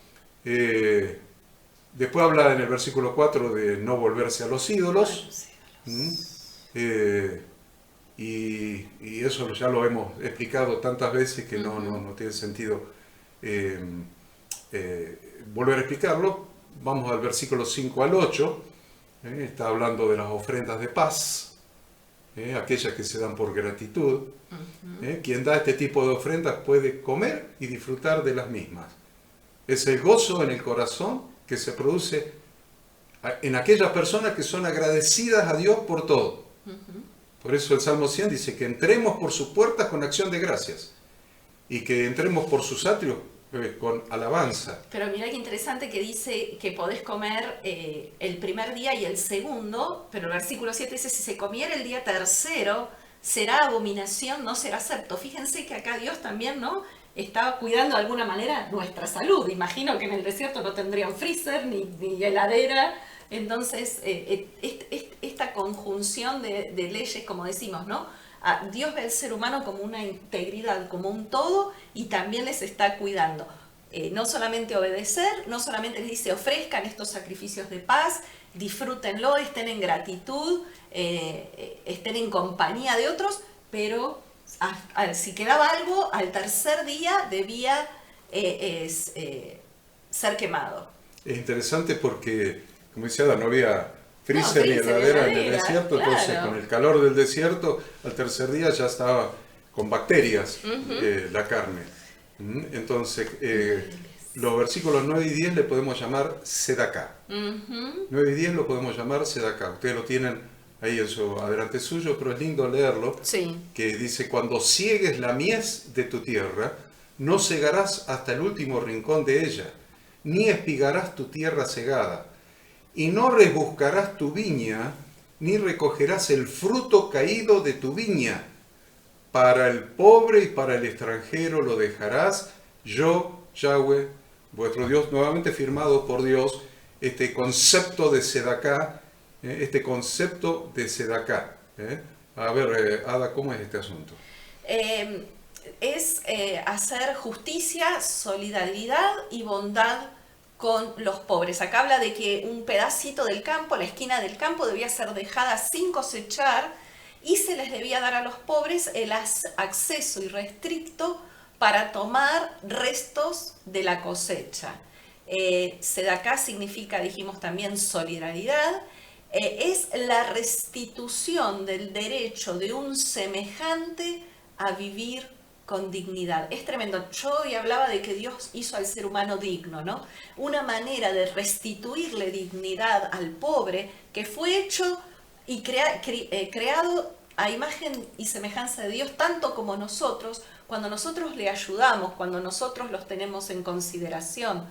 Después habla en el versículo 4 de no volverse a los ídolos. ¿Mm? Y eso ya lo hemos explicado tantas veces que no tiene sentido volver a explicarlo. Vamos al versículo 5 al 8. Está hablando de las ofrendas de paz, aquellas que se dan por gratitud. Quien da este tipo de ofrendas puede comer y disfrutar de las mismas. Es el gozo en el corazón que se produce en aquellas personas que son agradecidas a Dios por todo. Por eso el Salmo 100 dice que entremos por sus puertas con acción de gracias y que entremos por sus atrios con alabanza. Pero mira qué interesante que dice que podés comer el primer día y el segundo, pero el versículo 7 dice, si se comiera el día tercero, será abominación, no será acepto. Fíjense que acá Dios también, ¿no?, estaba cuidando de alguna manera nuestra salud. Imagino que en el desierto no tendrían freezer ni heladera. Entonces, esta conjunción de leyes, como decimos, ¿no? Dios ve al ser humano como una integridad, como un todo, y también les está cuidando. No solamente obedecer, no solamente les dice ofrezcan estos sacrificios de paz, disfrútenlo, estén en gratitud, estén en compañía de otros, pero si quedaba algo, al tercer día debía ser quemado. Es interesante porque, como decía Ada, no había freezer ni heladera en el desierto, claro. Entonces con el calor del desierto, al tercer día ya estaba con bacterias la carne. Entonces, los versículos 9 y 10 le podemos llamar sedaká. 9 y 10 lo podemos llamar sedaká. Ustedes lo tienen ahí eso adelante suyo, pero es lindo leerlo, sí. Que dice, cuando ciegues la mies de tu tierra, no cegarás hasta el último rincón de ella, ni espigarás tu tierra cegada, y no rebuscarás tu viña, ni recogerás el fruto caído de tu viña. Para el pobre y para el extranjero lo dejarás, yo, Yahweh, vuestro Dios, nuevamente firmado por Dios, este concepto de sedaká, A ver, Ada, ¿cómo es este asunto? Es hacer justicia, solidaridad y bondad con los pobres. Acá habla de que un pedacito del campo, la esquina del campo, debía ser dejada sin cosechar y se les debía dar a los pobres el acceso irrestricto para tomar restos de la cosecha. Sedaká significa, dijimos también, solidaridad. Es la restitución del derecho de un semejante a vivir con dignidad. Es tremendo. Yo hoy hablaba de que Dios hizo al ser humano digno, ¿no? Una manera de restituirle dignidad al pobre que fue hecho y creado a imagen y semejanza de Dios, tanto como nosotros, cuando nosotros le ayudamos, cuando nosotros los tenemos en consideración.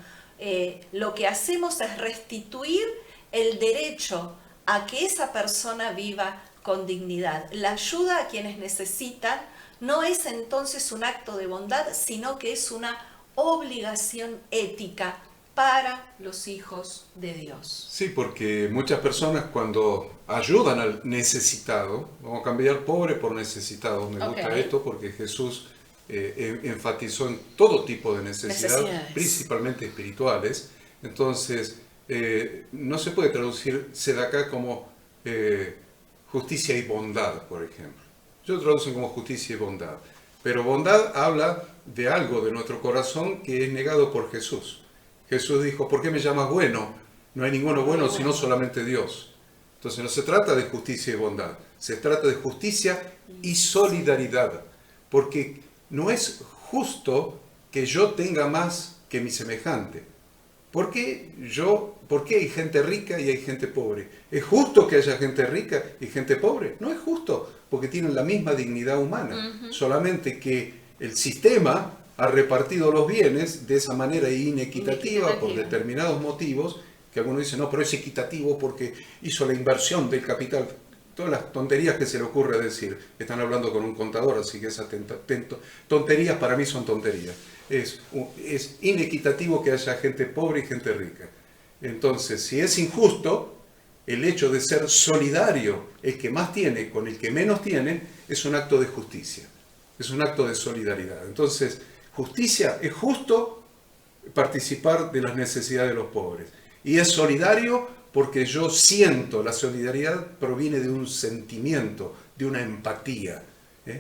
Lo que hacemos es restituir el derecho a que esa persona viva con dignidad. La ayuda a quienes necesitan no es entonces un acto de bondad, sino que es una obligación ética para los hijos de Dios. Sí, porque muchas personas cuando ayudan al necesitado, vamos a cambiar pobre por necesitado, me gusta esto porque Jesús enfatizó en todo tipo de necesidades, principalmente espirituales. Entonces, no se puede traducir sedaká como justicia y bondad, por ejemplo. Yo traduzco como justicia y bondad. Pero bondad habla de algo de nuestro corazón que es negado por Jesús. Jesús dijo, ¿por qué me llamas bueno? No hay ninguno bueno sino solamente Dios. Entonces no se trata de justicia y bondad, se trata de justicia y solidaridad. Porque no es justo que yo tenga más que mi semejante. ¿Por qué hay gente rica y hay gente pobre? ¿Es justo que haya gente rica y gente pobre? No es justo, porque tienen la misma dignidad humana. Solamente que el sistema ha repartido los bienes de esa manera inequitativa por determinados motivos, que algunos dicen, no, pero es equitativo porque hizo la inversión del capital. Todas las tonterías que se le ocurre decir. Están hablando con un contador, así que esas tonterías para mí son tonterías. Es inequitativo que haya gente pobre y gente rica. Entonces, si es injusto, el hecho de ser solidario, el que más tiene con el que menos tiene, es un acto de justicia. es un acto de solidaridad. Entonces, justicia es justo participar de las necesidades de los pobres. Y es solidario porque yo siento, la solidaridad proviene de un sentimiento, de una empatía.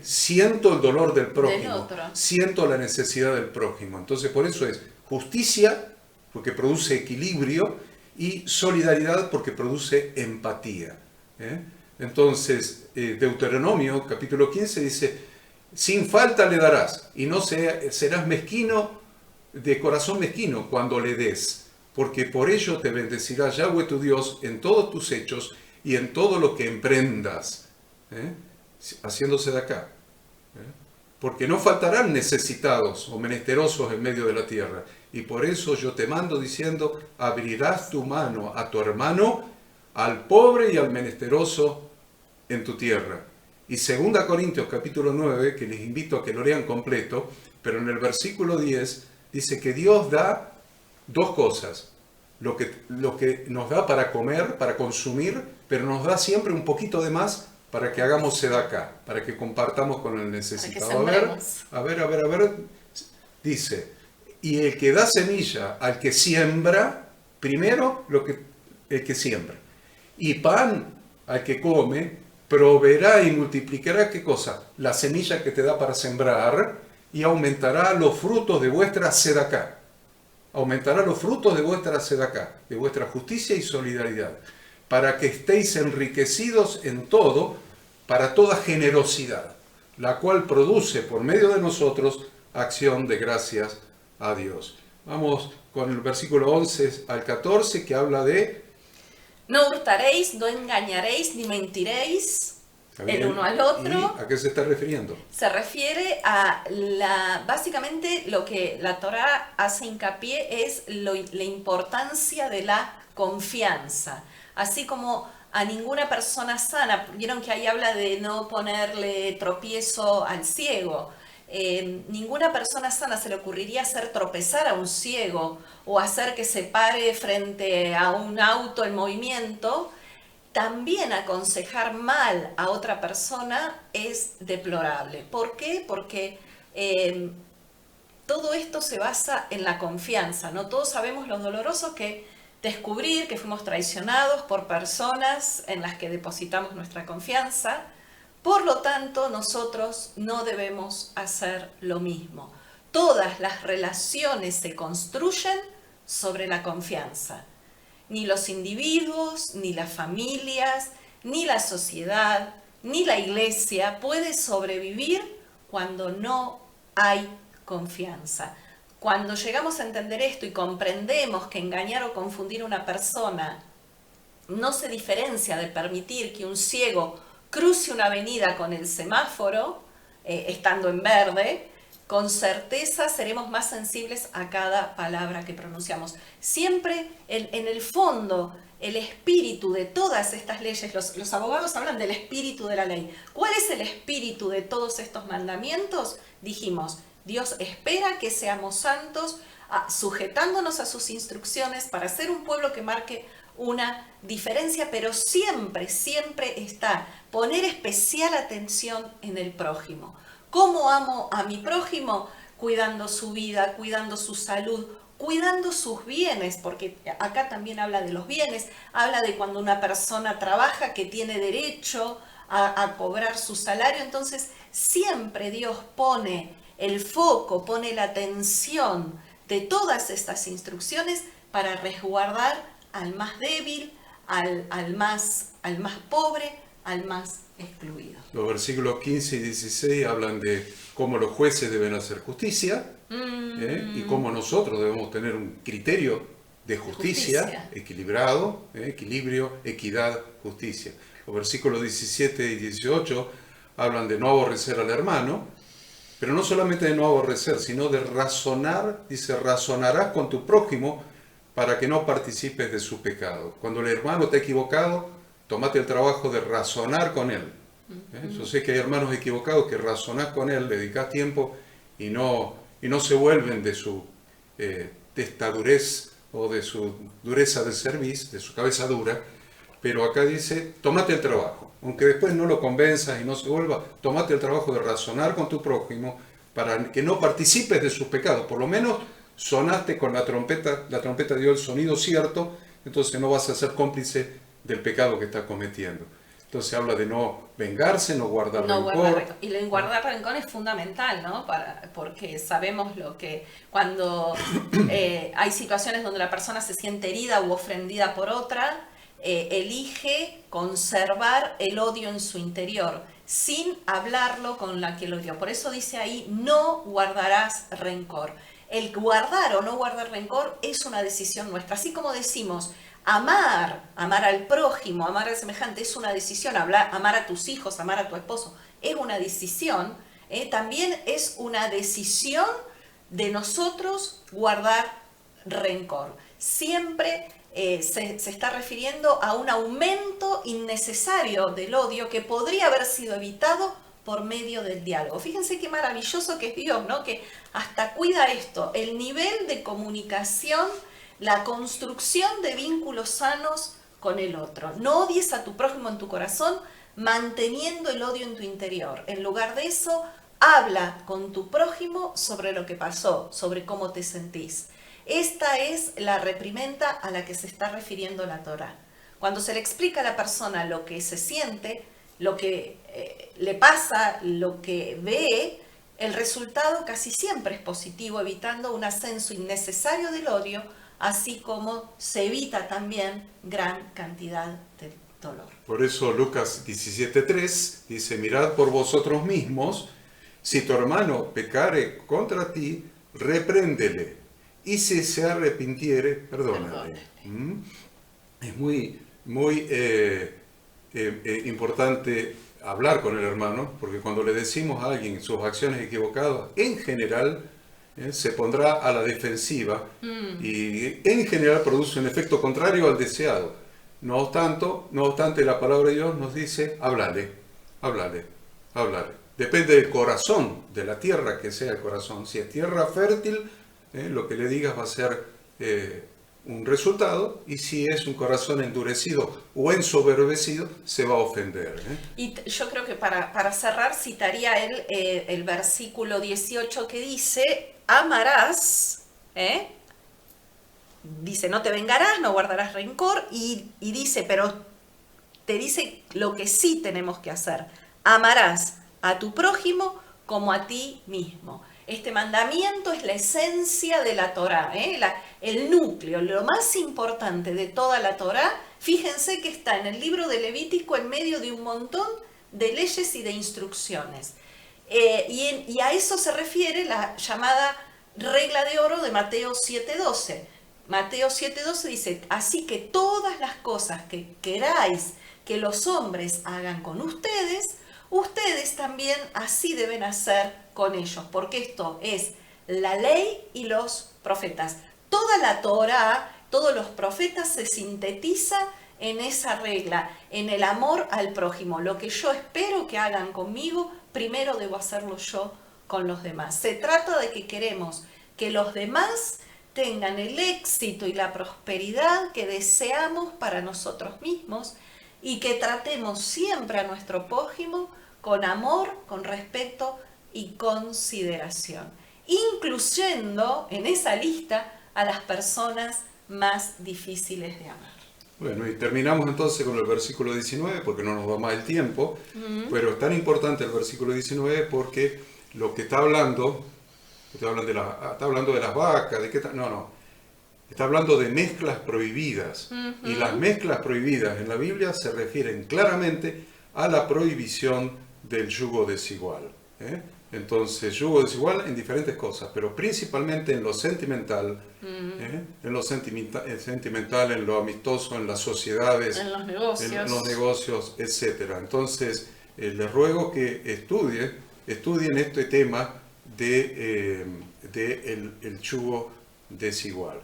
Siento el dolor del prójimo, siento la necesidad del prójimo. Entonces, por eso es justicia, porque produce equilibrio, y solidaridad, porque produce empatía. Entonces, Deuteronomio, capítulo 15, dice, sin falta le darás, y no serás mezquino, de corazón mezquino, cuando le des, porque por ello te bendecirá Yahweh tu Dios en todos tus hechos y en todo lo que emprendas. Haciéndose de acá. Porque no faltarán necesitados o menesterosos en medio de la tierra. Y por eso yo te mando diciendo, abrirás tu mano a tu hermano, al pobre y al menesteroso en tu tierra. Y 2 Corintios capítulo 9, que les invito a que lo lean completo, pero en el versículo 10 dice que Dios da dos cosas. Lo que nos da para comer, para consumir, pero nos da siempre un poquito de más para que hagamos sedacá, para que compartamos con el necesitado. A ver, dice, y el que da semilla al que siembra, primero el que siembra, y pan al que come, proveerá y multiplicará, ¿qué cosa? La semilla que te da para sembrar, y aumentará los frutos de vuestra sedacá. Aumentará los frutos de vuestra sedacá, de vuestra justicia y solidaridad, para que estéis enriquecidos en todo, para toda generosidad, la cual produce por medio de nosotros acción de gracias a Dios. Vamos con el versículo 11 al 14, que habla de... No hurtaréis, no engañaréis, ni mentiréis el uno al otro. ¿Y a qué se está refiriendo? Se refiere a básicamente lo que la Torá hace hincapié es la importancia de la confianza. Así como a ninguna persona sana, vieron que ahí habla de no ponerle tropiezo al ciego. Ninguna persona sana se le ocurriría hacer tropezar a un ciego o hacer que se pare frente a un auto en movimiento. También aconsejar mal a otra persona es deplorable. ¿Por qué? Porque todo esto se basa en la confianza, ¿no? Todos sabemos lo doloroso que descubrir que fuimos traicionados por personas en las que depositamos nuestra confianza. Por lo tanto, nosotros no debemos hacer lo mismo. Todas las relaciones se construyen sobre la confianza. Ni los individuos, ni las familias, ni la sociedad, ni la iglesia puede sobrevivir cuando no hay confianza. Cuando llegamos a entender esto y comprendemos que engañar o confundir a una persona no se diferencia de permitir que un ciego cruce una avenida con el semáforo, estando en verde, con certeza seremos más sensibles a cada palabra que pronunciamos. Siempre en el fondo, el espíritu de todas estas leyes, los abogados hablan del espíritu de la ley. ¿Cuál es el espíritu de todos estos mandamientos? Dijimos, Dios espera que seamos santos, sujetándonos a sus instrucciones para ser un pueblo que marque una diferencia, pero siempre está poner especial atención en el prójimo. ¿Cómo amo a mi prójimo? Cuidando su vida, cuidando su salud, cuidando sus bienes, porque acá también habla de los bienes, habla de cuando una persona trabaja que tiene derecho a cobrar su salario. Entonces siempre Dios pone el foco, pone la atención de todas estas instrucciones para resguardar al más débil, al más pobre, al más excluido. Los versículos 15 y 16 hablan de cómo los jueces deben hacer justicia y cómo nosotros debemos tener un criterio de justicia. Equilibrado, equilibrio, equidad, justicia. Los versículos 17 y 18 hablan de no aborrecer al hermano, pero no solamente de no aborrecer, sino de razonar. Dice, razonarás con tu prójimo para que no participes de su pecado. Cuando el hermano te ha equivocado, tómate el trabajo de razonar con él. Yo sé que hay hermanos equivocados que razonás con él, dedicás tiempo y no se vuelven de su testadurez o de su dureza de cerviz, de su cabeza dura, pero acá dice, tómate el trabajo. Aunque después no lo convenzas y no se vuelva, tómate el trabajo de razonar con tu prójimo para que no participes de sus pecados. Por lo menos sonaste con la trompeta dio el sonido cierto, entonces no vas a ser cómplice del pecado que estás cometiendo. Entonces habla de no vengarse, no guardar rencor. Y el guardar rencor es fundamental, ¿no? Porque sabemos lo que cuando hay situaciones donde la persona se siente herida u ofendida por otra, elige conservar el odio en su interior, sin hablarlo con la que lo odió. Por eso dice ahí, no guardarás rencor. El guardar o no guardar rencor es una decisión nuestra. Así como decimos, amar al prójimo, amar al semejante es una decisión, amar a tus hijos, amar a tu esposo es una decisión, también es una decisión de nosotros guardar rencor. Siempre se está refiriendo a un aumento innecesario del odio que podría haber sido evitado por medio del diálogo. Fíjense qué maravilloso que es Dios, ¿no? Que hasta cuida esto, el nivel de comunicación, la construcción de vínculos sanos con el otro. No odies a tu prójimo en tu corazón, manteniendo el odio en tu interior. En lugar de eso, habla con tu prójimo sobre lo que pasó, sobre cómo te sentís. Esta es la reprimenda a la que se está refiriendo la Torá. Cuando se le explica a la persona lo que se siente, lo que le pasa, lo que ve, el resultado casi siempre es positivo, evitando un ascenso innecesario del odio, así como se evita también gran cantidad de dolor. Por eso Lucas 17:3 dice, mirad por vosotros mismos, si tu hermano pecare contra ti, repréndele, y si se arrepintiere, perdónale. Es muy importante hablar con el hermano, porque cuando le decimos a alguien sus acciones equivocadas, en general se pondrá a la defensiva y en general produce un efecto contrario al deseado. No obstante, la palabra de Dios nos dice, háblale. Depende del corazón, de la tierra que sea el corazón. Si es tierra fértil, lo que le digas va a ser un resultado, y si es un corazón endurecido o ensoberbecido, se va a ofender. Y yo creo que para cerrar citaría el versículo 18 que dice, amarás, dice, no te vengarás, no guardarás rencor, y dice, pero te dice lo que sí tenemos que hacer, amarás a tu prójimo como a ti mismo. Este mandamiento es la esencia de la Torá, el núcleo, lo más importante de toda la Torá. Fíjense que está en el libro de Levítico en medio de un montón de leyes y de instrucciones. Y a eso se refiere la llamada regla de oro de Mateo 7:12. Mateo 7:12 dice, así que todas las cosas que queráis que los hombres hagan con ustedes, ustedes también así deben hacer con ellos, porque esto es la ley y los profetas. Toda la Torá, todos los profetas se sintetiza en esa regla, en el amor al prójimo. Lo que yo espero que hagan conmigo, primero debo hacerlo yo con los demás. Se trata de que queremos que los demás tengan el éxito y la prosperidad que deseamos para nosotros mismos y que tratemos siempre a nuestro prójimo con amor, con respeto y consideración, incluyendo en esa lista a las personas más difíciles de amar. Bueno, y terminamos entonces con el versículo 19, porque no nos da más el tiempo, pero es tan importante el versículo 19 porque lo que está hablando de las vacas, está hablando de mezclas prohibidas, y las mezclas prohibidas en la Biblia se refieren claramente a la prohibición del yugo desigual. Entonces, yugo desigual en diferentes cosas, pero principalmente en lo sentimental, en lo amistoso, en las sociedades, en los negocios, etc. Entonces, les ruego que estudien este tema de el yugo desigual.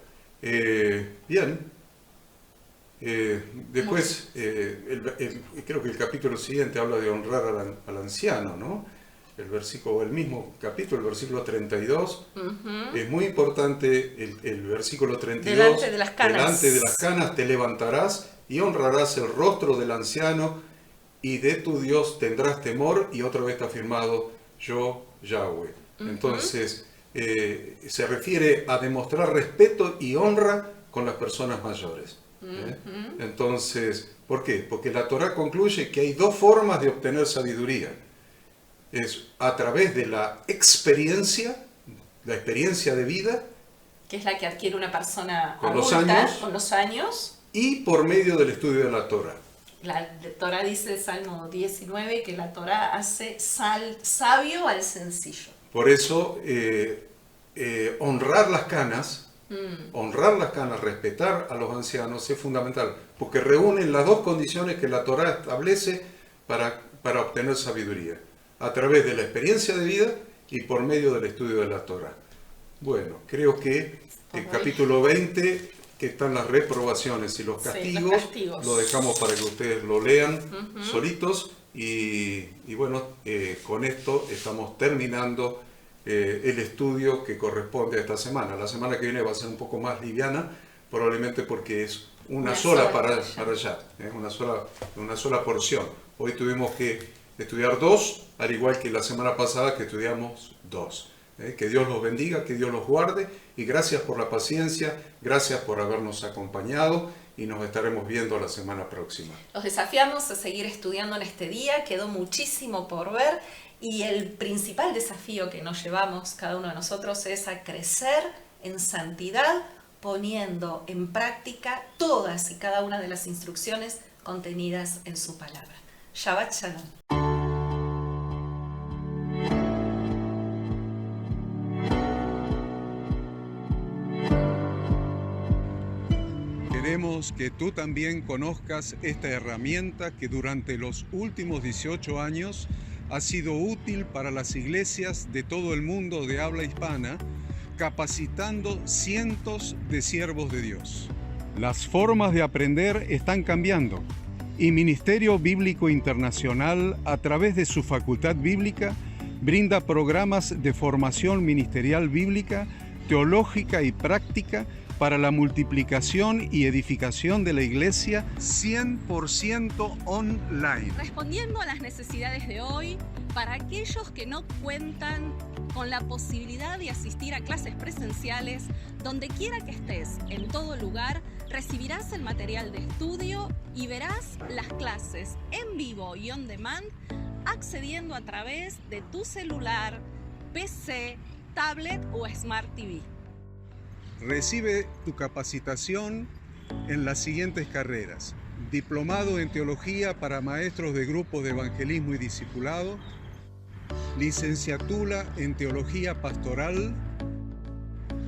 Bien. Después, creo que el capítulo siguiente habla de honrar al anciano, ¿no? El mismo capítulo, el versículo 32, es muy importante el versículo 32. Delante de las canas te levantarás y honrarás el rostro del anciano, y de tu Dios tendrás temor, y otra vez está afirmado, yo, Yahweh. Entonces, se refiere a demostrar respeto y honra con las personas mayores. Entonces, ¿por qué? Porque la Torá concluye que hay dos formas de obtener sabiduría. Es a través de la experiencia de vida, que es la que adquiere una persona con adulta, con los años, y por medio del estudio de la Torá. La Torá dice, Salmo 19, que la Torá hace sabio al sencillo. Por eso, honrar las canas, respetar a los ancianos es fundamental, porque reúnen las dos condiciones que la Torá establece para obtener sabiduría, a través de la experiencia de vida y por medio del estudio de la Torá. Bueno, creo que el capítulo 20, que están las reprobaciones y los castigos, lo dejamos para que ustedes lo lean solitos, y bueno, con esto estamos terminando el estudio que corresponde a esta semana. La semana que viene va a ser un poco más liviana, probablemente porque es una sola para allá, una sola porción. Hoy tuvimos que estudiar 2, al igual que la semana pasada que estudiamos 2. Que Dios los bendiga, que Dios los guarde, y gracias por la paciencia, gracias por habernos acompañado, y nos estaremos viendo la semana próxima. Los desafiamos a seguir estudiando en este día, quedó muchísimo por ver, y el principal desafío que nos llevamos cada uno de nosotros es a crecer en santidad, poniendo en práctica todas y cada una de las instrucciones contenidas en su palabra. Shabbat Shalom. Queremos que tú también conozcas esta herramienta que durante los últimos 18 años ha sido útil para las iglesias de todo el mundo de habla hispana, capacitando cientos de siervos de Dios. Las formas de aprender están cambiando, y Ministerio Bíblico Internacional, a través de su Facultad Bíblica, brinda programas de formación ministerial bíblica, teológica y práctica para la multiplicación y edificación de la iglesia 100% online. Respondiendo a las necesidades de hoy, para aquellos que no cuentan con la posibilidad de asistir a clases presenciales, donde quiera que estés, en todo lugar, recibirás el material de estudio y verás las clases en vivo y on demand, accediendo a través de tu celular, PC, tablet o Smart TV. Recibe tu capacitación en las siguientes carreras: diplomado en teología para maestros de grupos de evangelismo y discipulado, licenciatura en teología pastoral,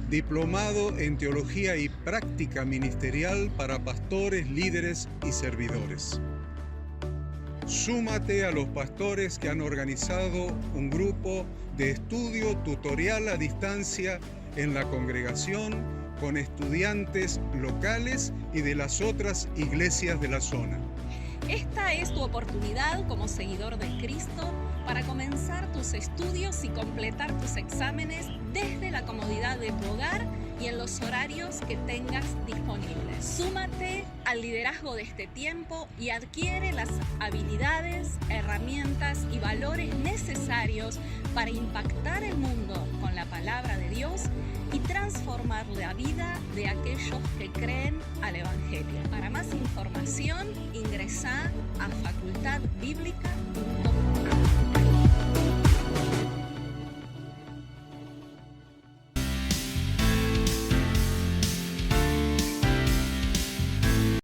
diplomado en teología y práctica ministerial para pastores, líderes y servidores. Súmate a los pastores que han organizado un grupo de estudio tutorial a distancia en la congregación con estudiantes locales y de las otras iglesias de la zona. Esta es tu oportunidad como seguidor de Cristo para comenzar tus estudios y completar tus exámenes desde la comodidad de tu hogar y en los horarios que tengas disponibles. Súmate al liderazgo de este tiempo y adquiere las habilidades, herramientas y valores necesarios para impactar el mundo con la palabra de Dios y transformar la vida de aquellos que creen al Evangelio. Para más información, ingresá a facultadbiblica.com.